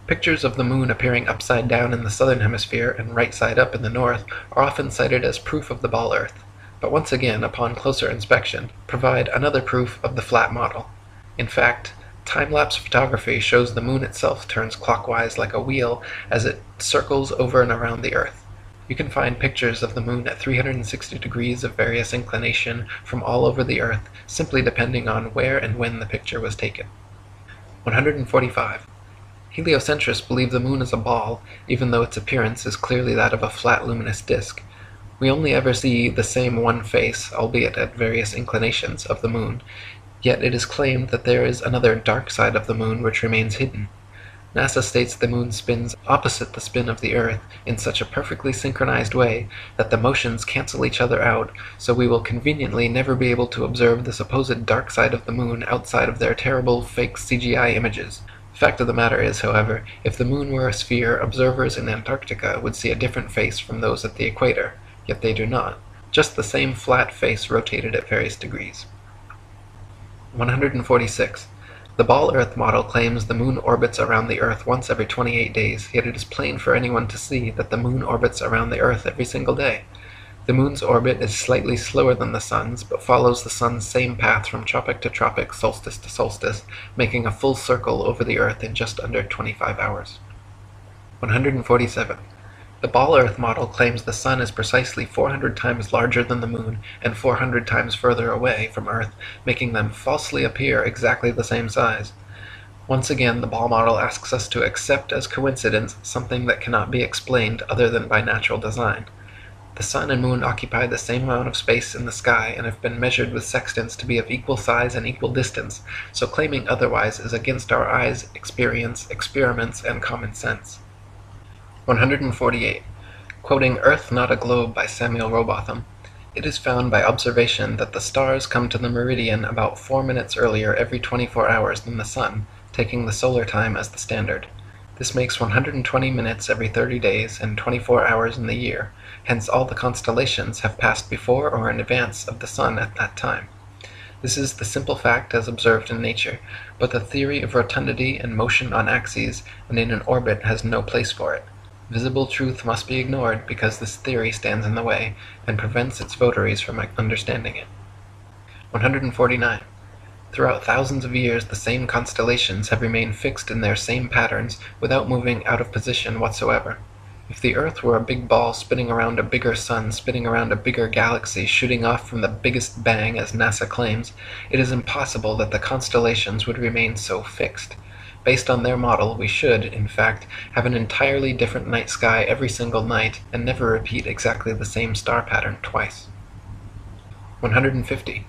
Pictures of the Moon appearing upside down in the southern hemisphere and right side up in the north are often cited as proof of the ball Earth, but once again, upon closer inspection, provide another proof of the flat model. In fact, time-lapse photography shows the Moon itself turns clockwise like a wheel as it circles over and around the Earth. You can find pictures of the Moon at 360 degrees of various inclination from all over the Earth, simply depending on where and when the picture was taken. 145. Heliocentrists believe the Moon is a ball, even though its appearance is clearly that of a flat luminous disk. We only ever see the same one face, albeit at various inclinations, of the Moon, yet it is claimed that there is another dark side of the Moon which remains hidden. NASA states the Moon spins opposite the spin of the Earth in such a perfectly synchronized way that the motions cancel each other out, so we will conveniently never be able to observe the supposed dark side of the Moon outside of their terrible fake CGI images. The fact of the matter is, however, if the Moon were a sphere, observers in Antarctica would see a different face from those at the equator, yet they do not. Just the same flat face rotated at various degrees. 146. The ball Earth model claims the Moon orbits around the Earth once every 28 days, yet it is plain for anyone to see that the Moon orbits around the Earth every single day. The Moon's orbit is slightly slower than the Sun's, but follows the Sun's same path from tropic to tropic, solstice to solstice, making a full circle over the Earth in just under 25 hours. 147. The ball Earth model claims the Sun is precisely 400 times larger than the Moon and 400 times further away from Earth, making them falsely appear exactly the same size. Once again, the ball model asks us to accept as coincidence something that cannot be explained other than by natural design. The Sun and Moon occupy the same amount of space in the sky and have been measured with sextants to be of equal size and equal distance, so claiming otherwise is against our eyes, experience, experiments, and common sense. 148. Quoting Earth Not a Globe by Samuel Rowbotham, it is found by observation that the stars come to the meridian about 4 minutes earlier every 24 hours than the Sun, taking the solar time as the standard. This makes 120 minutes every 30 days and 24 hours in the year, hence all the constellations have passed before or in advance of the Sun at that time. This is the simple fact as observed in nature, but the theory of rotundity and motion on axes and in an orbit has no place for it. Visible truth must be ignored because this theory stands in the way and prevents its votaries from understanding it. 149. Throughout thousands of years, the same constellations have remained fixed in their same patterns without moving out of position whatsoever. If the Earth were a big ball spinning around a bigger sun, spinning around a bigger galaxy, shooting off from the biggest bang, as NASA claims, it is impossible that the constellations would remain so fixed. Based on their model, we should, in fact, have an entirely different night sky every single night and never repeat exactly the same star pattern twice. 150.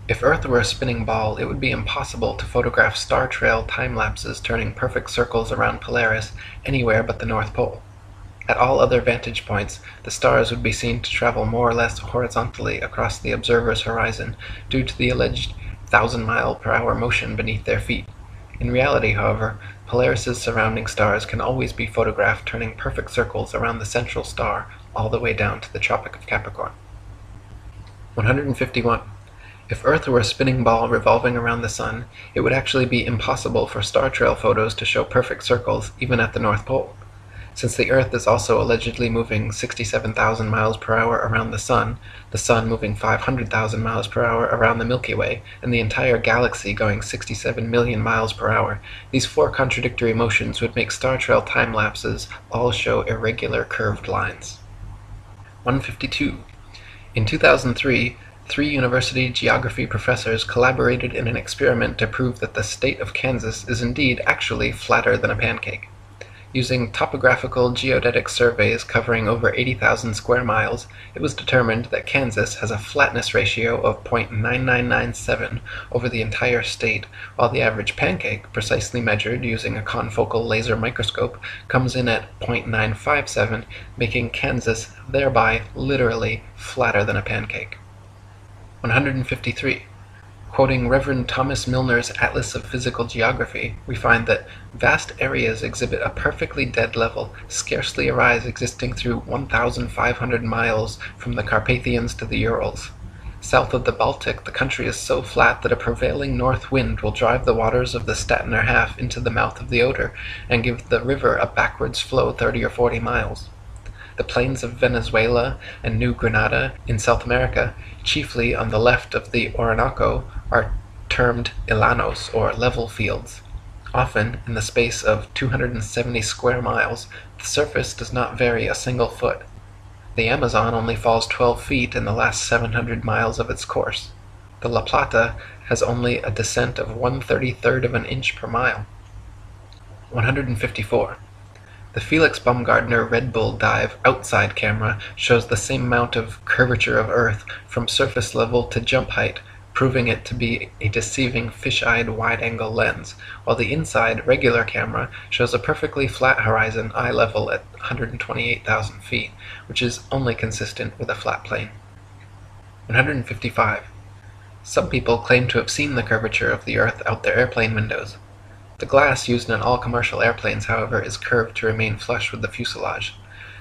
If Earth were a spinning ball, it would be impossible to photograph star trail time-lapses turning perfect circles around Polaris anywhere but the North Pole. At all other vantage points, the stars would be seen to travel more or less horizontally across the observer's horizon due to the alleged 1,000-mile-per-hour motion beneath their feet. In reality, however, Polaris's surrounding stars can always be photographed turning perfect circles around the central star all the way down to the Tropic of Capricorn. 151. If Earth were a spinning ball revolving around the Sun, it would actually be impossible for star trail photos to show perfect circles even at the North Pole. Since the Earth is also allegedly moving 67,000 miles per hour around the Sun moving 500,000 miles per hour around the Milky Way, and the entire galaxy going 67 million miles per hour, these four contradictory motions would make star trail time lapses all show irregular curved lines. 152. In 2003, 3 university geography professors collaborated in an experiment to prove that the state of Kansas is indeed actually flatter than a pancake. Using topographical geodetic surveys covering over 80,000 square miles, it was determined that Kansas has a flatness ratio of 0.9997 over the entire state, while the average pancake, precisely measured using a confocal laser microscope, comes in at 0.957, making Kansas thereby literally flatter than a pancake. 153. Quoting Reverend Thomas Milner's Atlas of Physical Geography, we find that vast areas exhibit a perfectly dead level, scarcely a rise existing through 1,500 miles from the Carpathians to the Urals. South of the Baltic, the country is so flat that a prevailing north wind will drive the waters of the Stettiner Half into the mouth of the Oder, and give the river a backwards flow 30 or 40 miles. The plains of Venezuela and New Granada in South America, chiefly on the left of the Orinoco, are termed llanos, or level fields. Often, in the space of 270 square miles, the surface does not vary a single foot. The Amazon only falls 12 feet in the last 700 miles of its course. The La Plata has only a descent of 1/33 of an inch per mile. 154. The Felix Baumgartner Red Bull Dive outside camera shows the same amount of curvature of Earth from surface level to jump height, proving it to be a deceiving fish-eyed wide-angle lens, while the inside regular camera shows a perfectly flat horizon eye level at 128,000 feet, which is only consistent with a flat plane. 155. Some people claim to have seen the curvature of the Earth out their airplane windows. The glass used in all commercial airplanes, however, is curved to remain flush with the fuselage.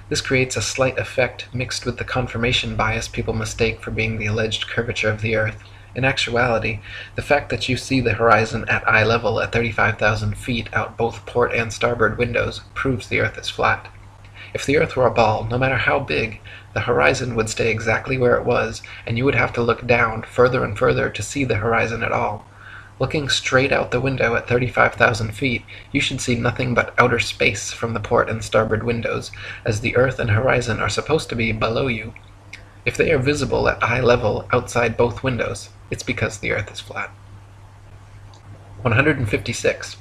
This creates a slight effect mixed with the confirmation bias people mistake for being the alleged curvature of the Earth. In actuality, the fact that you see the horizon at eye level at 35,000 feet out both port and starboard windows proves the Earth is flat. If the Earth were a ball, no matter how big, the horizon would stay exactly where it was, and you would have to look down further and further to see the horizon at all. Looking straight out the window at 35,000 feet, you should see nothing but outer space from the port and starboard windows, as the Earth and horizon are supposed to be below you. If they are visible at eye level outside both windows, it's because the Earth is flat. 156.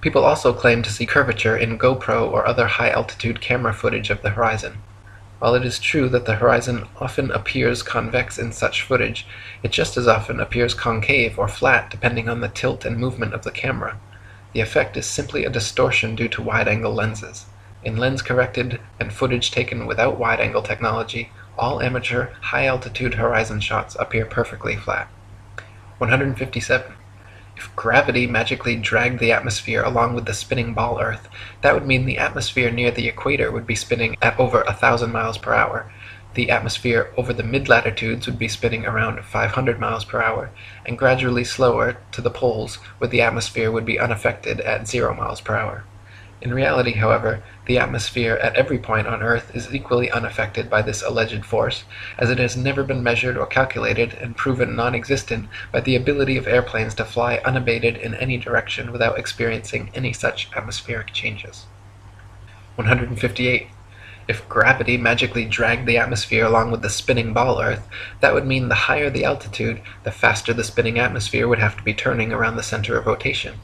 People also claim to see curvature in GoPro or other high-altitude camera footage of the horizon. While it is true that the horizon often appears convex in such footage, it just as often appears concave or flat depending on the tilt and movement of the camera. The effect is simply a distortion due to wide-angle lenses. In lens-corrected and footage taken without wide-angle technology, all amateur high-altitude horizon shots appear perfectly flat. 157. If gravity magically dragged the atmosphere along with the spinning ball Earth, that would mean the atmosphere near the equator would be spinning at over 1,000 miles per hour. The atmosphere over the mid-latitudes would be spinning around 500 miles per hour, and gradually slower to the poles, where the atmosphere would be unaffected at 0 miles per hour. In reality, however, the atmosphere at every point on Earth is equally unaffected by this alleged force, as it has never been measured or calculated and proven non-existent by the ability of airplanes to fly unabated in any direction without experiencing any such atmospheric changes. 158. If gravity magically dragged the atmosphere along with the spinning ball Earth, that would mean the higher the altitude, the faster the spinning atmosphere would have to be turning around the center of rotation.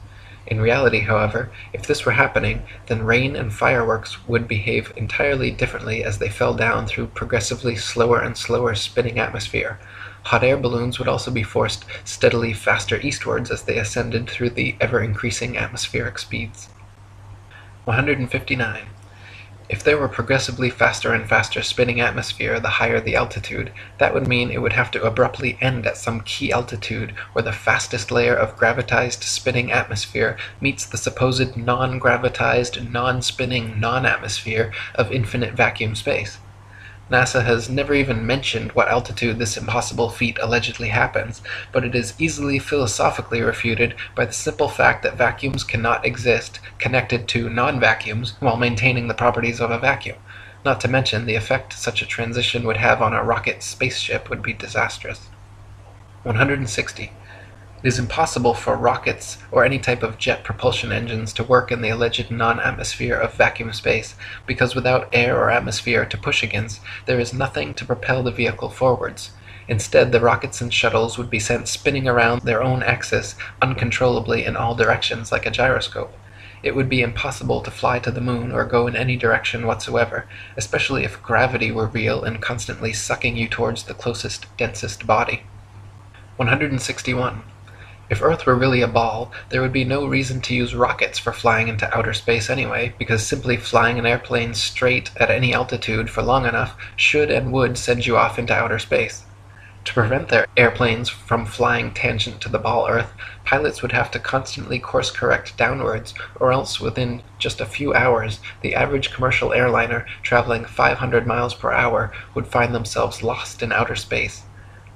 In reality, however, if this were happening, then rain and fireworks would behave entirely differently as they fell down through progressively slower and slower spinning atmosphere. Hot air balloons would also be forced steadily faster eastwards as they ascended through the ever-increasing atmospheric speeds. 159. If there were progressively faster and faster spinning atmosphere the higher the altitude, that would mean it would have to abruptly end at some key altitude where the fastest layer of gravitized spinning atmosphere meets the supposed non-gravitized, non-spinning, non-atmosphere of infinite vacuum space. NASA has never even mentioned what altitude this impossible feat allegedly happens, but it is easily philosophically refuted by the simple fact that vacuums cannot exist connected to non-vacuums while maintaining the properties of a vacuum. Not to mention, the effect such a transition would have on a rocket spaceship would be disastrous. 160. It is impossible for rockets or any type of jet propulsion engines to work in the alleged non-atmosphere of vacuum space, because without air or atmosphere to push against, there is nothing to propel the vehicle forwards. Instead, the rockets and shuttles would be sent spinning around their own axis uncontrollably in all directions like a gyroscope. It would be impossible to fly to the moon or go in any direction whatsoever, especially if gravity were real and constantly sucking you towards the closest, densest body. 161. If Earth were really a ball, there would be no reason to use rockets for flying into outer space anyway, because simply flying an airplane straight at any altitude for long enough should and would send you off into outer space. To prevent their airplanes from flying tangent to the ball Earth, pilots would have to constantly course-correct downwards, or else within just a few hours, the average commercial airliner traveling 500 miles per hour would find themselves lost in outer space.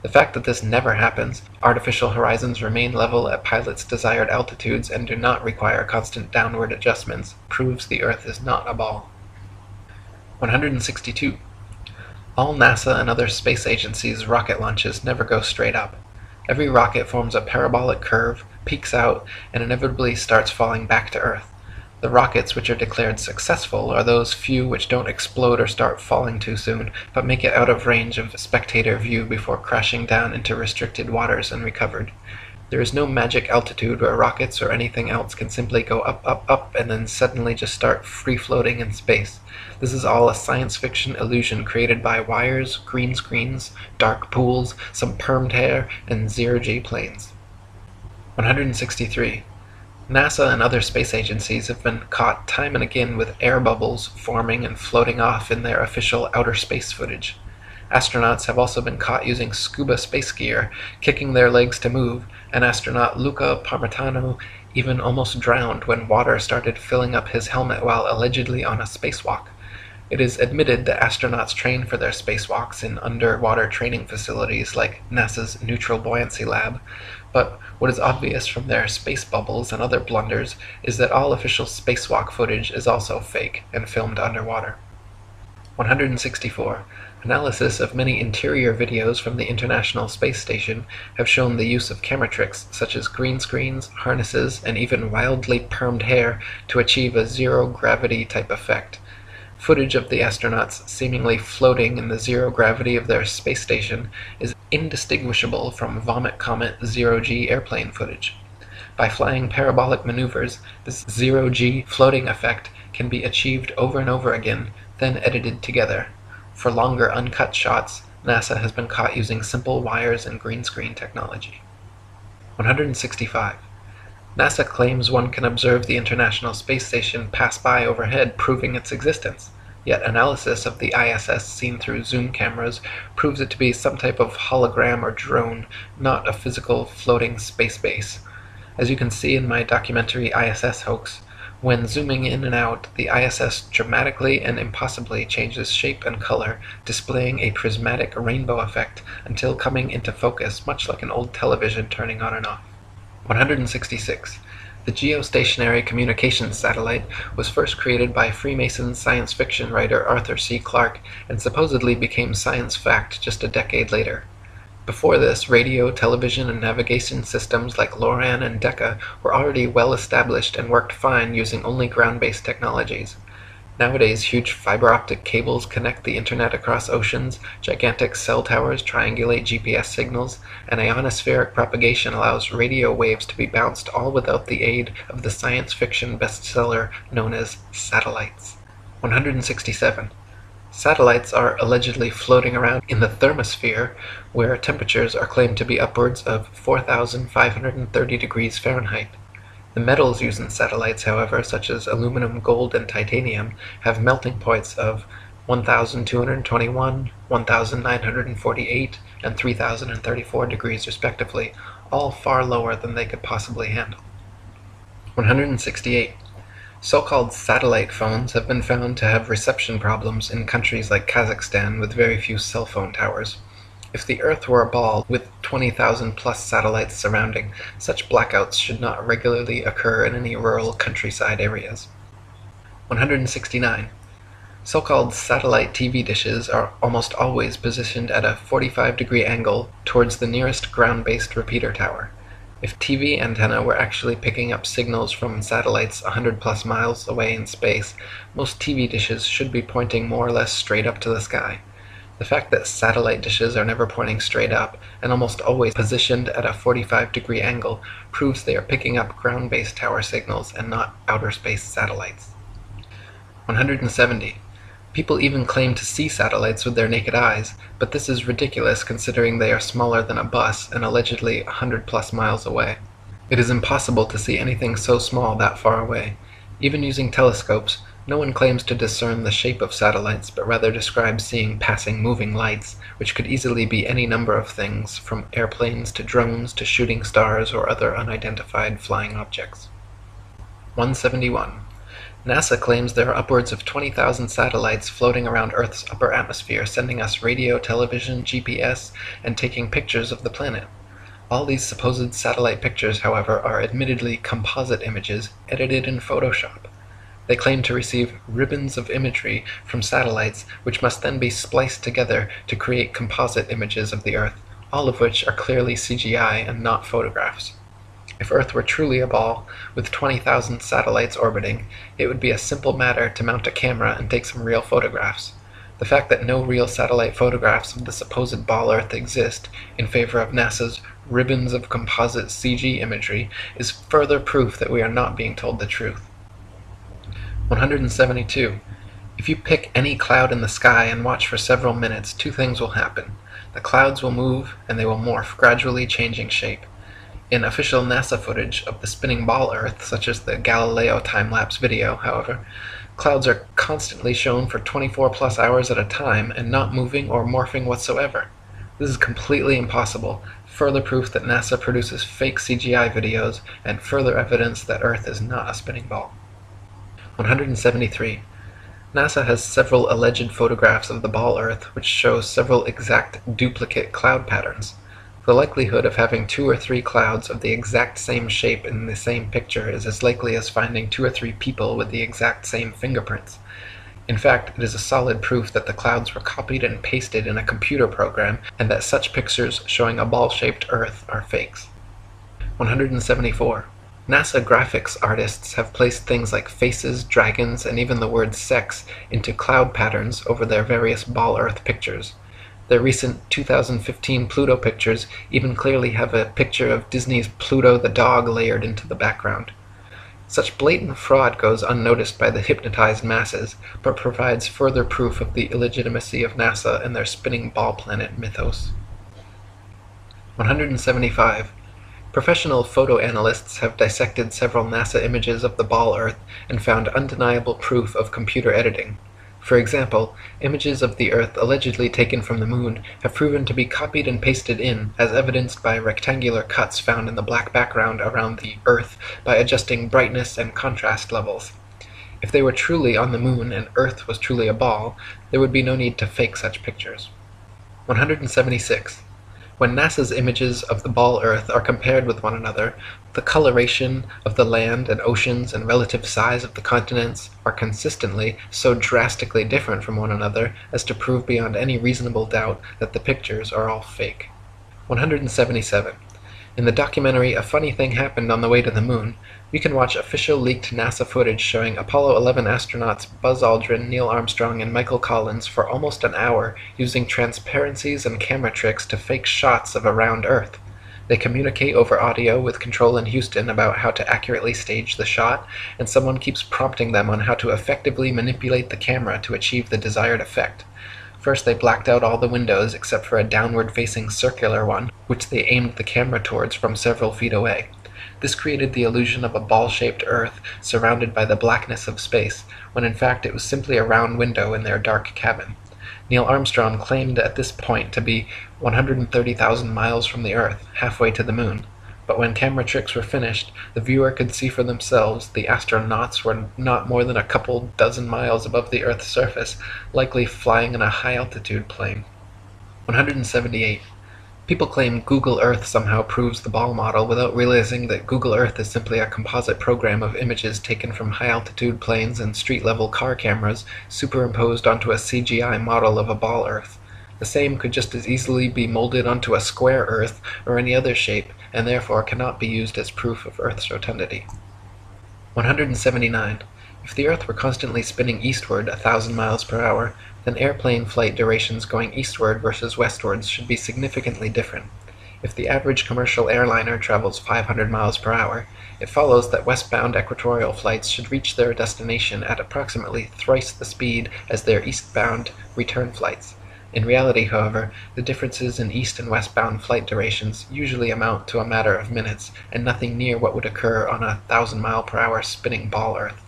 The fact that this never happens, artificial horizons remain level at pilots' desired altitudes and do not require constant downward adjustments, proves the Earth is not a ball. 162. All NASA and other space agencies' rocket launches never go straight up. Every rocket forms a parabolic curve, peaks out, and inevitably starts falling back to Earth. The rockets which are declared successful are those few which don't explode or start falling too soon, but make it out of range of spectator view before crashing down into restricted waters and recovered. There is no magic altitude where rockets or anything else can simply go up, up, up, and then suddenly just start free-floating in space. This is all a science fiction illusion created by wires, green screens, dark pools, some permed hair, and zero-G planes. 163. NASA and other space agencies have been caught time and again with air bubbles forming and floating off in their official outer space footage. Astronauts have also been caught using scuba space gear, kicking their legs to move, and astronaut Luca Parmitano even almost drowned when water started filling up his helmet while allegedly on a spacewalk. It is admitted that astronauts train for their spacewalks in underwater training facilities like NASA's Neutral Buoyancy Lab, but what is obvious from their space bubbles and other blunders is that all official spacewalk footage is also fake and filmed underwater. 164. Analysis of many interior videos from the International Space Station have shown the use of camera tricks such as green screens, harnesses, and even wildly permed hair to achieve a zero-gravity type effect. Footage of the astronauts seemingly floating in the zero gravity of their space station is indistinguishable from Vomit Comet zero-G airplane footage. By flying parabolic maneuvers, this zero-G floating effect can be achieved over and over again, then edited together. For longer uncut shots, NASA has been caught using simple wires and green screen technology. 165. NASA claims one can observe the International Space Station pass by overhead, proving its existence. Yet analysis of the ISS seen through zoom cameras proves it to be some type of hologram or drone, not a physical floating space base. As you can see in my documentary ISS Hoax, when zooming in and out, the ISS dramatically and impossibly changes shape and color, displaying a prismatic rainbow effect until coming into focus, much like an old television turning on and off. 166. The geostationary communications satellite was first created by Freemason science fiction writer Arthur C. Clarke and supposedly became science fact just a decade later. Before this, radio, television, and navigation systems like LORAN and Decca were already well established and worked fine using only ground-based technologies. Nowadays, huge fiber-optic cables connect the internet across oceans, gigantic cell towers triangulate GPS signals, and ionospheric propagation allows radio waves to be bounced all without the aid of the science fiction bestseller known as satellites. 167. Satellites are allegedly floating around in the thermosphere, where temperatures are claimed to be upwards of 4,530 degrees Fahrenheit. The metals used in satellites, however, such as aluminum, gold, and titanium, have melting points of 1,221, 1,948, and 3,034 degrees respectively, all far lower than they could possibly handle. 168. So-called satellite phones have been found to have reception problems in countries like Kazakhstan with very few cell phone towers. If the Earth were a ball with 20,000 plus satellites surrounding, such blackouts should not regularly occur in any rural countryside areas. 169. So-called satellite TV dishes are almost always positioned at a 45-degree angle towards the nearest ground-based repeater tower. If TV antenna were actually picking up signals from satellites 100 plus miles away in space, most TV dishes should be pointing more or less straight up to the sky. The fact that satellite dishes are never pointing straight up, and almost always positioned at a 45-degree angle, proves they are picking up ground-based tower signals and not outer space satellites. 170. People even claim to see satellites with their naked eyes, but this is ridiculous considering they are smaller than a bus and allegedly 100 plus miles away. It is impossible to see anything so small that far away. Even using telescopes, No one claims to discern the shape of satellites, but rather describes seeing passing moving lights, which could easily be any number of things, from airplanes to drones to shooting stars or other unidentified flying objects. 171. NASA claims there are upwards of 20,000 satellites floating around Earth's upper atmosphere, sending us radio, television, GPS, and taking pictures of the planet. All these supposed satellite pictures, however, are admittedly composite images edited in Photoshop. They claim to receive ribbons of imagery from satellites, which must then be spliced together to create composite images of the Earth, all of which are clearly CGI and not photographs. If Earth were truly a ball, with 20,000 satellites orbiting, it would be a simple matter to mount a camera and take some real photographs. The fact that no real satellite photographs of the supposed ball Earth exist, in favor of NASA's ribbons of composite CG imagery, is further proof that we are not being told the truth. 172. If you pick any cloud in the sky and watch for several minutes, two things will happen. The clouds will move, and they will morph, gradually changing shape. In official NASA footage of the spinning ball Earth, such as the Galileo time-lapse video, however, clouds are constantly shown for 24+ hours at a time and not moving or morphing whatsoever. This is completely impossible, further proof that NASA produces fake CGI videos, and further evidence that Earth is not a spinning ball. 173. NASA has several alleged photographs of the ball Earth which show several exact duplicate cloud patterns. The likelihood of having 2 or 3 clouds of the exact same shape in the same picture is as likely as finding 2 or 3 people with the exact same fingerprints. In fact, it is a solid proof that the clouds were copied and pasted in a computer program, and that such pictures showing a ball-shaped Earth are fakes. 174. NASA graphics artists have placed things like faces, dragons, and even the word sex into cloud patterns over their various ball Earth pictures. Their recent 2015 Pluto pictures even clearly have a picture of Disney's Pluto the dog layered into the background. Such blatant fraud goes unnoticed by the hypnotized masses, but provides further proof of the illegitimacy of NASA and their spinning ball planet mythos. 175. Professional photo analysts have dissected several NASA images of the ball Earth and found undeniable proof of computer editing. For example, images of the Earth allegedly taken from the Moon have proven to be copied and pasted in, as evidenced by rectangular cuts found in the black background around the Earth by adjusting brightness and contrast levels. If they were truly on the Moon and Earth was truly a ball, there would be no need to fake such pictures. 176. When NASA's images of the ball Earth are compared with one another, the coloration of the land and oceans and relative size of the continents are consistently so drastically different from one another as to prove beyond any reasonable doubt that the pictures are all fake. 177. In the documentary A Funny Thing Happened on the Way to the Moon, you can watch official leaked NASA footage showing Apollo 11 astronauts Buzz Aldrin, Neil Armstrong, and Michael Collins for almost an hour using transparencies and camera tricks to fake shots of a round Earth. They communicate over audio with control in Houston about how to accurately stage the shot, and someone keeps prompting them on how to effectively manipulate the camera to achieve the desired effect. First, they blacked out all the windows except for a downward-facing circular one, which they aimed the camera towards from several feet away. This created the illusion of a ball-shaped Earth surrounded by the blackness of space, when in fact it was simply a round window in their dark cabin. Neil Armstrong claimed at this point to be 130,000 miles from the Earth, halfway to the Moon. But when camera tricks were finished, the viewer could see for themselves the astronauts were not more than a couple dozen miles above the Earth's surface, likely flying in a high-altitude plane. 178. People claim Google Earth somehow proves the ball model without realizing that Google Earth is simply a composite program of images taken from high-altitude planes and street-level car cameras superimposed onto a CGI model of a ball Earth. The same could just as easily be molded onto a square Earth or any other shape, and therefore cannot be used as proof of Earth's rotundity. 179. If the Earth were constantly spinning eastward 1,000 miles per hour, then airplane flight durations going eastward versus westwards should be significantly different. If the average commercial airliner travels 500 miles per hour, it follows that westbound equatorial flights should reach their destination at approximately thrice the speed as their eastbound return flights. In reality, however, the differences in east and westbound flight durations usually amount to a matter of minutes, and nothing near what would occur on a 1,000-mile-per-hour spinning ball Earth.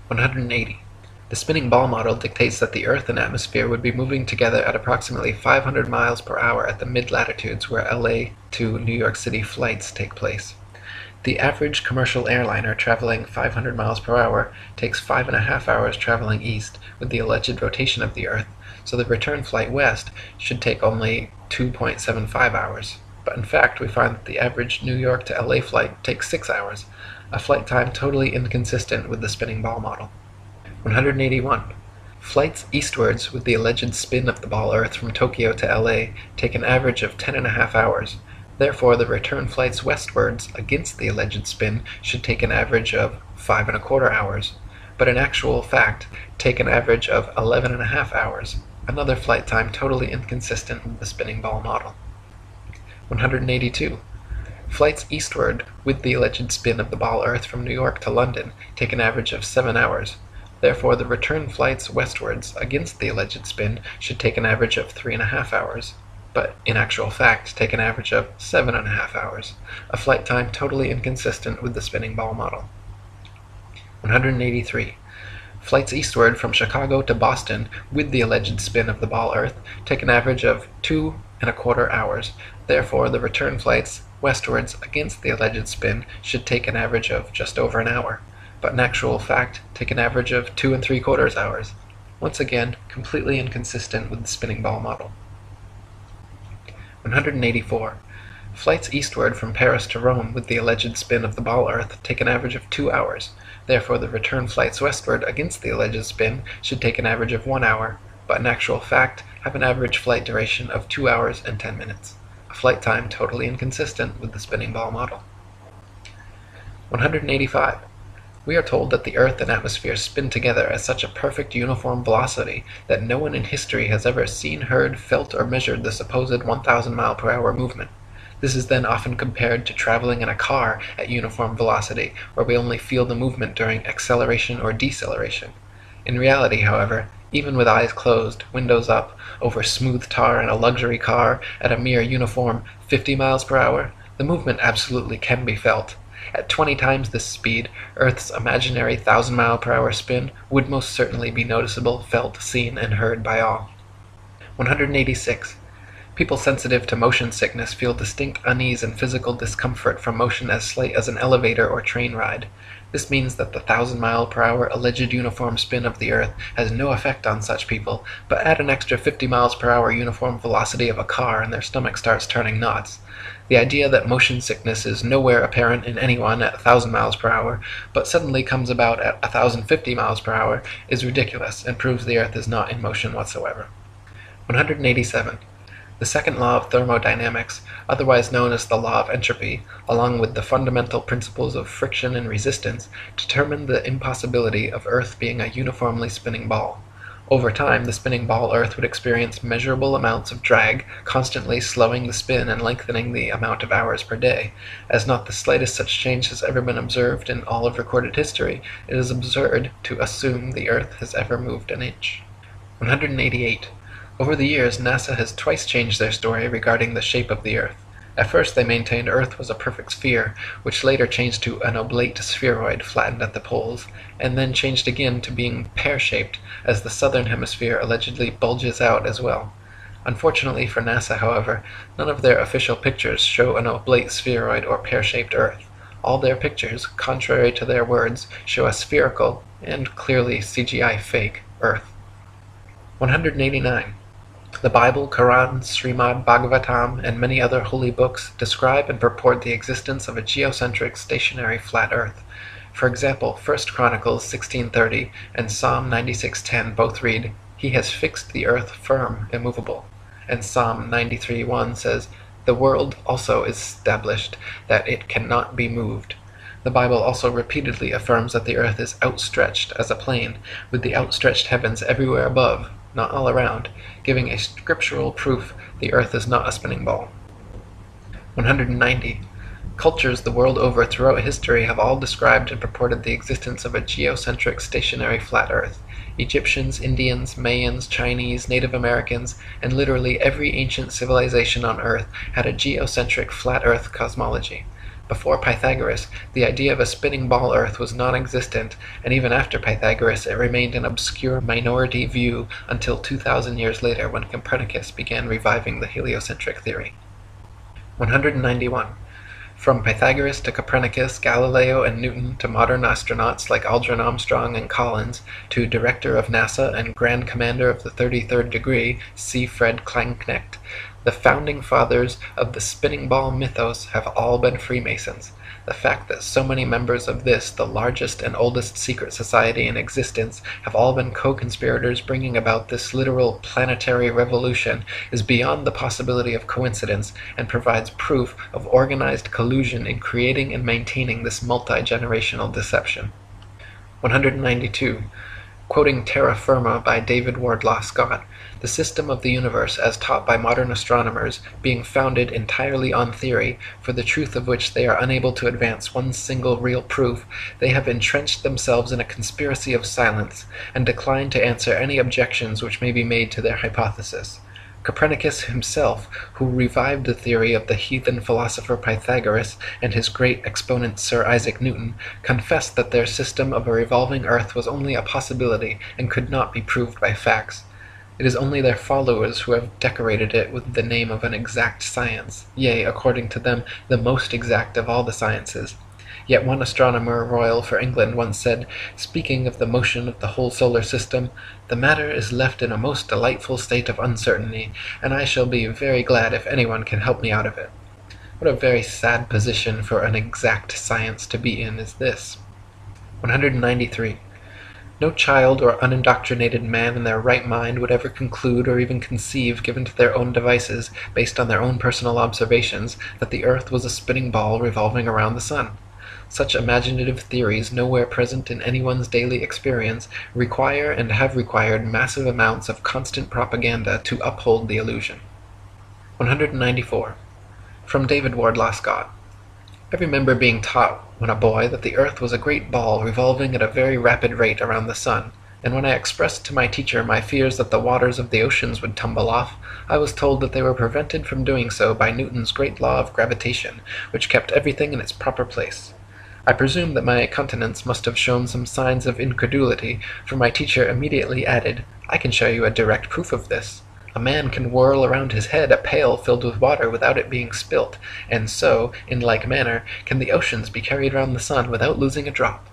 180. The spinning ball model dictates that the Earth and atmosphere would be moving together at approximately 500 miles per hour at the mid-latitudes where LA to New York City flights take place. The average commercial airliner traveling 500 miles per hour takes 5.5 hours traveling east with the alleged rotation of the Earth, so the return flight west should take only 2.75 hours. But in fact, we find that the average New York to LA flight takes 6 hours, a flight time totally inconsistent with the spinning ball model. 181. Flights eastwards with the alleged spin of the ball Earth from Tokyo to LA take an average of 10.5 hours. Therefore, the return flights westwards against the alleged spin should take an average of 5.25 hours, but in actual fact take an average of 11.5 hours, another flight time totally inconsistent with the spinning ball model. 182. Flights eastward with the alleged spin of the ball Earth from New York to London take an average of 7 hours. Therefore, the return flights westwards against the alleged spin should take an average of 3.5 hours, but in actual fact take an average of 7.5 hours, a flight time totally inconsistent with the spinning ball model. 183. Flights eastward from Chicago to Boston with the alleged spin of the ball Earth take an average of 2.25 hours. Therefore, the return flights westwards against the alleged spin should take an average of just over an hour, but in actual fact take an average of 2.75 hours. Once again, completely inconsistent with the spinning ball model. 184. Flights eastward from Paris to Rome with the alleged spin of the ball Earth take an average of 2 hours. Therefore, the return flights westward against the alleged spin should take an average of 1 hour, but in actual fact have an average flight duration of 2 hours and 10 minutes, a flight time totally inconsistent with the spinning ball model. 185. We are told that the Earth and atmosphere spin together at such a perfect uniform velocity that no one in history has ever seen, heard, felt, or measured the supposed 1,000 mile per hour movement. This is then often compared to traveling in a car at uniform velocity, where we only feel the movement during acceleration or deceleration. In reality, however, even with eyes closed, windows up, over smooth tar in a luxury car at a mere uniform 50 miles per hour, the movement absolutely can be felt. At 20 times this speed, Earth's imaginary 1,000 mile per hour spin would most certainly be noticeable, felt, seen, and heard by all. 186. People sensitive to motion sickness feel distinct unease and physical discomfort from motion as slight as an elevator or train ride. This means that the 1,000 mile per hour alleged uniform spin of the Earth has no effect on such people, but add an extra 50 miles per hour uniform velocity of a car and their stomach starts turning knots. The idea that motion sickness is nowhere apparent in anyone at 1,000 miles per hour, but suddenly comes about at 1,050 miles per hour, is ridiculous and proves the Earth is not in motion whatsoever. 187. The second law of thermodynamics, otherwise known as the law of entropy, along with the fundamental principles of friction and resistance, determine the impossibility of Earth being a uniformly spinning ball. Over time, the spinning ball Earth would experience measurable amounts of drag, constantly slowing the spin and lengthening the amount of hours per day. As not the slightest such change has ever been observed in all of recorded history, it is absurd to assume the Earth has ever moved an inch. 188. Over the years, NASA has twice changed their story regarding the shape of the Earth. At first they maintained Earth was a perfect sphere, which later changed to an oblate spheroid flattened at the poles, and then changed again to being pear-shaped, as the southern hemisphere allegedly bulges out as well. Unfortunately for NASA, however, none of their official pictures show an oblate spheroid or pear-shaped Earth. All their pictures, contrary to their words, show a spherical, and clearly CGI fake, Earth. 189. The Bible, Quran, Srimad Bhagavatam, and many other holy books describe and purport the existence of a geocentric stationary flat Earth. For example, 1 Chronicles 16:30 and Psalm 96:10 both read, "He has fixed the earth firm, immovable." And Psalm 93:1 says, "The world also is established, that it cannot be moved." The Bible also repeatedly affirms that the earth is outstretched as a plane, with the outstretched heavens everywhere above, not all around, giving a scriptural proof the earth is not a spinning ball. 190. Cultures the world over throughout history have all described and purported the existence of a geocentric stationary flat earth. Egyptians, Indians, Mayans, Chinese, Native Americans, and literally every ancient civilization on earth had a geocentric flat earth cosmology. Before Pythagoras, the idea of a spinning ball Earth was non-existent, and even after Pythagoras it remained an obscure minority view until 2,000 years later when Copernicus began reviving the heliocentric theory. 191. From Pythagoras to Copernicus, Galileo and Newton to modern astronauts like Aldrin Armstrong and Collins, to Director of NASA and Grand Commander of the 33rd Degree, C. Fred Klangknecht, the founding fathers of the spinning ball mythos have all been Freemasons. The fact that so many members of this, the largest and oldest secret society in existence, have all been co-conspirators bringing about this literal planetary revolution is beyond the possibility of coincidence and provides proof of organized collusion in creating and maintaining this multi-generational deception. 192. Quoting Terra Firma by David Wardlaw Scott, the system of the universe as taught by modern astronomers being founded entirely on theory, for the truth of which they are unable to advance one single real proof, they have entrenched themselves in a conspiracy of silence, and decline to answer any objections which may be made to their hypothesis. Copernicus himself, who revived the theory of the heathen philosopher Pythagoras and his great exponent Sir Isaac Newton, confessed that their system of a revolving earth was only a possibility and could not be proved by facts. It is only their followers who have decorated it with the name of an exact science, yea, according to them, the most exact of all the sciences. Yet one astronomer royal for England once said, speaking of the motion of the whole solar system, "The matter is left in a most delightful state of uncertainty, and I shall be very glad if anyone can help me out of it." What a very sad position for an exact science to be in is this. 193. No child or unindoctrinated man in their right mind would ever conclude or even conceive, given to their own devices, based on their own personal observations, that the earth was a spinning ball revolving around the sun. Such imaginative theories, nowhere present in anyone's daily experience, require and have required massive amounts of constant propaganda to uphold the illusion. 194. From David Wardlaw Scott. I remember being taught when a boy that the earth was a great ball revolving at a very rapid rate around the sun, and when I expressed to my teacher my fears that the waters of the oceans would tumble off, I was told that they were prevented from doing so by Newton's great law of gravitation, which kept everything in its proper place. I presume that my countenance must have shown some signs of incredulity, for my teacher immediately added, "I can show you a direct proof of this. A man can whirl around his head a pail filled with water without it being spilt, and so, in like manner, can the oceans be carried round the sun without losing a drop."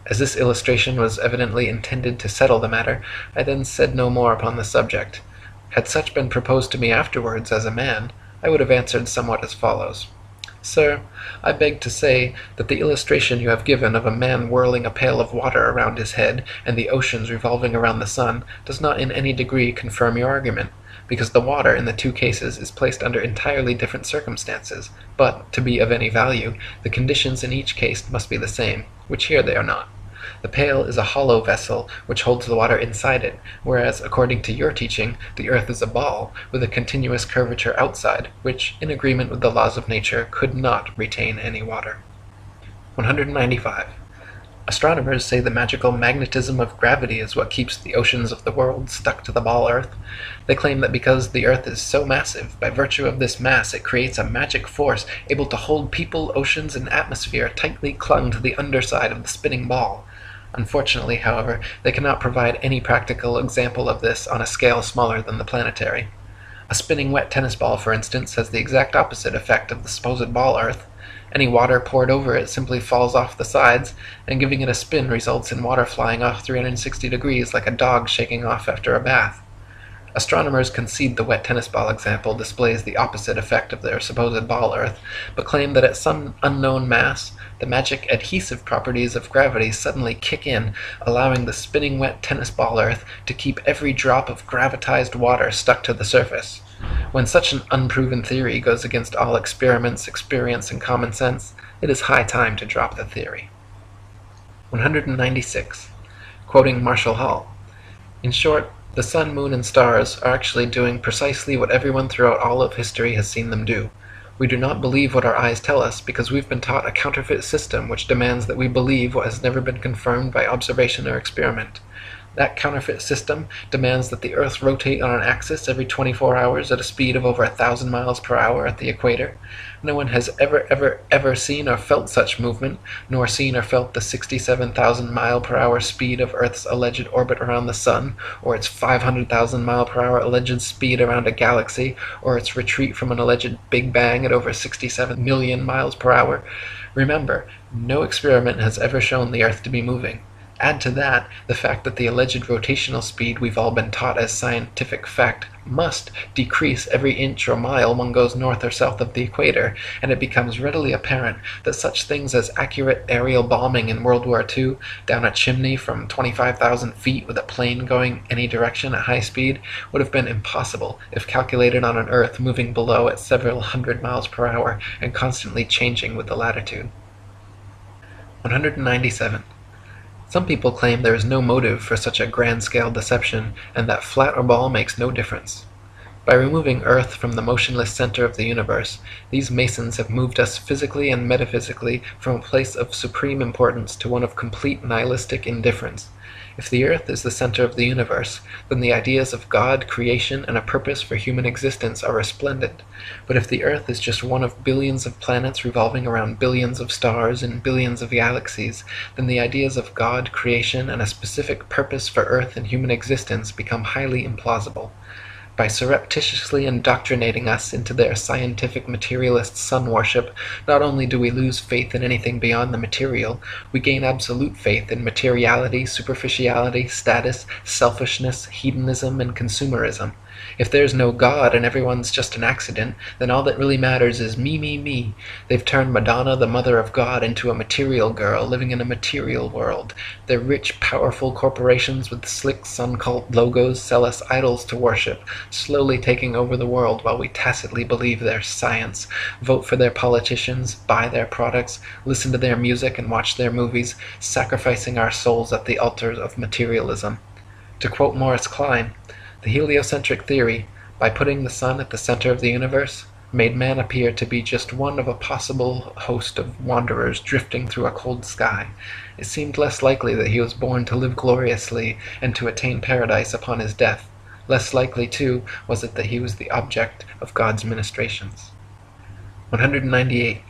As this illustration was evidently intended to settle the matter, I then said no more upon the subject. Had such been proposed to me afterwards as a man, I would have answered somewhat as follows. "Sir, I beg to say that the illustration you have given of a man whirling a pail of water around his head and the oceans revolving around the sun does not in any degree confirm your argument, because the water in the two cases is placed under entirely different circumstances, but, to be of any value, the conditions in each case must be the same, which here they are not. The pail is a hollow vessel which holds the water inside it, whereas, according to your teaching, the earth is a ball, with a continuous curvature outside, which, in agreement with the laws of nature, could not retain any water. 195. Astronomers say the magical magnetism of gravity is what keeps the oceans of the world stuck to the ball earth. They claim that because the earth is so massive, by virtue of this mass it creates a magic force able to hold people, oceans, and atmosphere tightly clung to the underside of the spinning ball. Unfortunately, however, they cannot provide any practical example of this on a scale smaller than the planetary. A spinning wet tennis ball, for instance, has the exact opposite effect of the supposed ball earth. Any water poured over it simply falls off the sides, and giving it a spin results in water flying off 360 degrees like a dog shaking off after a bath. Astronomers concede the wet tennis ball example displays the opposite effect of their supposed ball earth, but claim that at some unknown mass, the magic adhesive properties of gravity suddenly kick in, allowing the spinning wet tennis ball earth to keep every drop of gravitized water stuck to the surface. When such an unproven theory goes against all experiments, experience, and common sense, it is high time to drop the theory. 196. Quoting Marshall Hall. In short, the sun, moon, and stars are actually doing precisely what everyone throughout all of history has seen them do. We do not believe what our eyes tell us because we've been taught a counterfeit system which demands that we believe what has never been confirmed by observation or experiment. That counterfeit system demands that the Earth rotate on an axis every 24 hours at a speed of over 1,000 miles per hour at the equator. No one has ever seen or felt such movement, nor seen or felt the 67,000 mile per hour speed of Earth's alleged orbit around the Sun, or its 500,000 mile per hour alleged speed around a galaxy, or its retreat from an alleged Big Bang at over 67 million miles per hour. Remember, no experiment has ever shown the Earth to be moving. Add to that the fact that the alleged rotational speed we've all been taught as scientific fact must decrease every inch or mile one goes north or south of the equator, and it becomes readily apparent that such things as accurate aerial bombing in World War II down a chimney from 25,000 feet with a plane going any direction at high speed would have been impossible if calculated on an Earth moving below at several hundred miles per hour and constantly changing with the latitude. 197. Some people claim there is no motive for such a grand-scale deception, and that flat or ball makes no difference. By removing Earth from the motionless center of the universe, these Masons have moved us physically and metaphysically from a place of supreme importance to one of complete nihilistic indifference. If the Earth is the center of the universe, then the ideas of God, creation, and a purpose for human existence are resplendent. But if the Earth is just one of billions of planets revolving around billions of stars in billions of galaxies, then the ideas of God, creation, and a specific purpose for Earth and human existence become highly implausible. By surreptitiously indoctrinating us into their scientific materialist sun worship, not only do we lose faith in anything beyond the material, we gain absolute faith in materiality, superficiality, status, selfishness, hedonism, and consumerism. If there's no God and everyone's just an accident, then all that really matters is me, me, me. They've turned Madonna, the mother of God, into a material girl living in a material world. Their rich, powerful corporations with slick sun cult logos sell us idols to worship, slowly taking over the world while we tacitly believe their science, vote for their politicians, buy their products, listen to their music and watch their movies, sacrificing our souls at the altars of materialism. To quote Morris Klein, the heliocentric theory, by putting the sun at the center of the universe, made man appear to be just one of a possible host of wanderers drifting through a cold sky. It seemed less likely that he was born to live gloriously and to attain paradise upon his death. Less likely, too, was it that he was the object of God's ministrations. 198.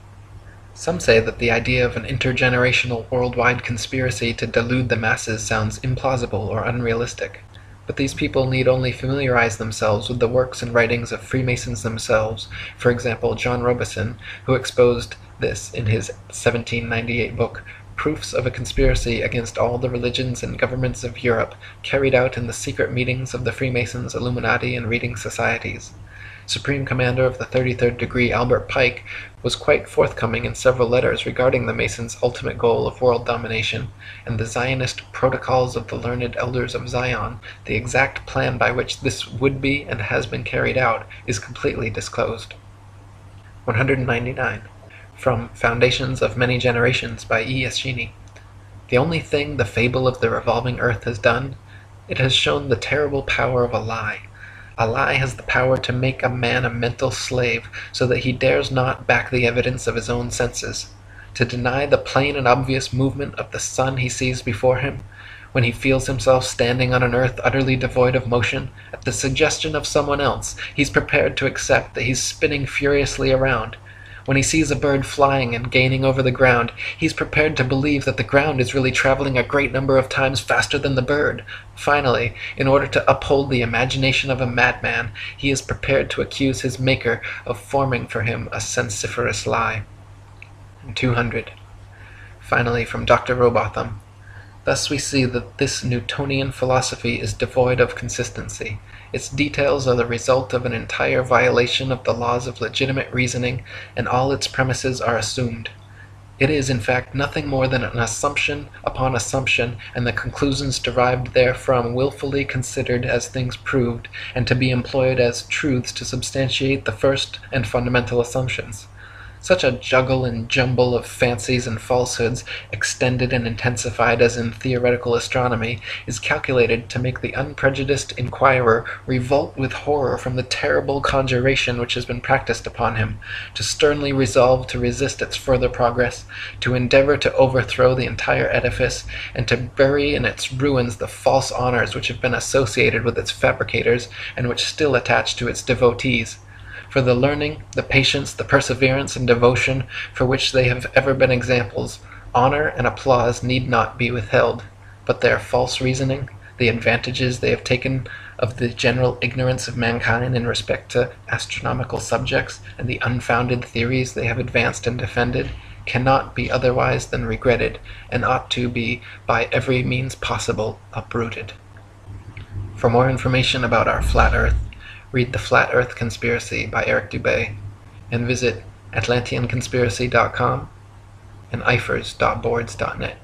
Some say that the idea of an intergenerational worldwide conspiracy to delude the masses sounds implausible or unrealistic. But these people need only familiarize themselves with the works and writings of Freemasons themselves, for example John Robeson, who exposed this in his 1798 book, Proofs of a Conspiracy Against All the Religions and Governments of Europe, carried out in the secret meetings of the Freemasons, Illuminati, and reading societies. Supreme Commander of the 33rd Degree Albert Pike was quite forthcoming in several letters regarding the Masons' ultimate goal of world domination, and the Zionist Protocols of the Learned Elders of Zion, the exact plan by which this would be and has been carried out, is completely disclosed. 199. From Foundations of Many Generations by E. Eschini. The only thing the fable of the revolving earth has done, it has shown the terrible power of a lie. A lie has the power to make a man a mental slave, so that he dares not back the evidence of his own senses. To deny the plain and obvious movement of the sun he sees before him, when he feels himself standing on an earth utterly devoid of motion, at the suggestion of someone else, he's prepared to accept that he's spinning furiously around. When he sees a bird flying and gaining over the ground, he's prepared to believe that the ground is really traveling a great number of times faster than the bird. Finally, in order to uphold the imagination of a madman, he is prepared to accuse his Maker of forming for him a sensiferous lie. 200. Finally, from Dr. Robotham. Thus we see that this Newtonian philosophy is devoid of consistency. Its details are the result of an entire violation of the laws of legitimate reasoning, and all its premises are assumed. It is, in fact, nothing more than an assumption upon assumption, and the conclusions derived therefrom willfully considered as things proved, and to be employed as truths to substantiate the first and fundamental assumptions. Such a juggle and jumble of fancies and falsehoods, extended and intensified as in theoretical astronomy, is calculated to make the unprejudiced inquirer revolt with horror from the terrible conjuration which has been practised upon him, to sternly resolve to resist its further progress, to endeavour to overthrow the entire edifice, and to bury in its ruins the false honours which have been associated with its fabricators, and which still attach to its devotees. For the learning, the patience, the perseverance, and devotion for which they have ever been examples, honour and applause need not be withheld, but their false reasoning, the advantages they have taken of the general ignorance of mankind in respect to astronomical subjects, and the unfounded theories they have advanced and defended, cannot be otherwise than regretted, and ought to be by every means possible uprooted. For more information about our flat Earth, read The Flat Earth Conspiracy by Eric Dubay, and visit atlanteanconspiracy.com and ifers.boards.net.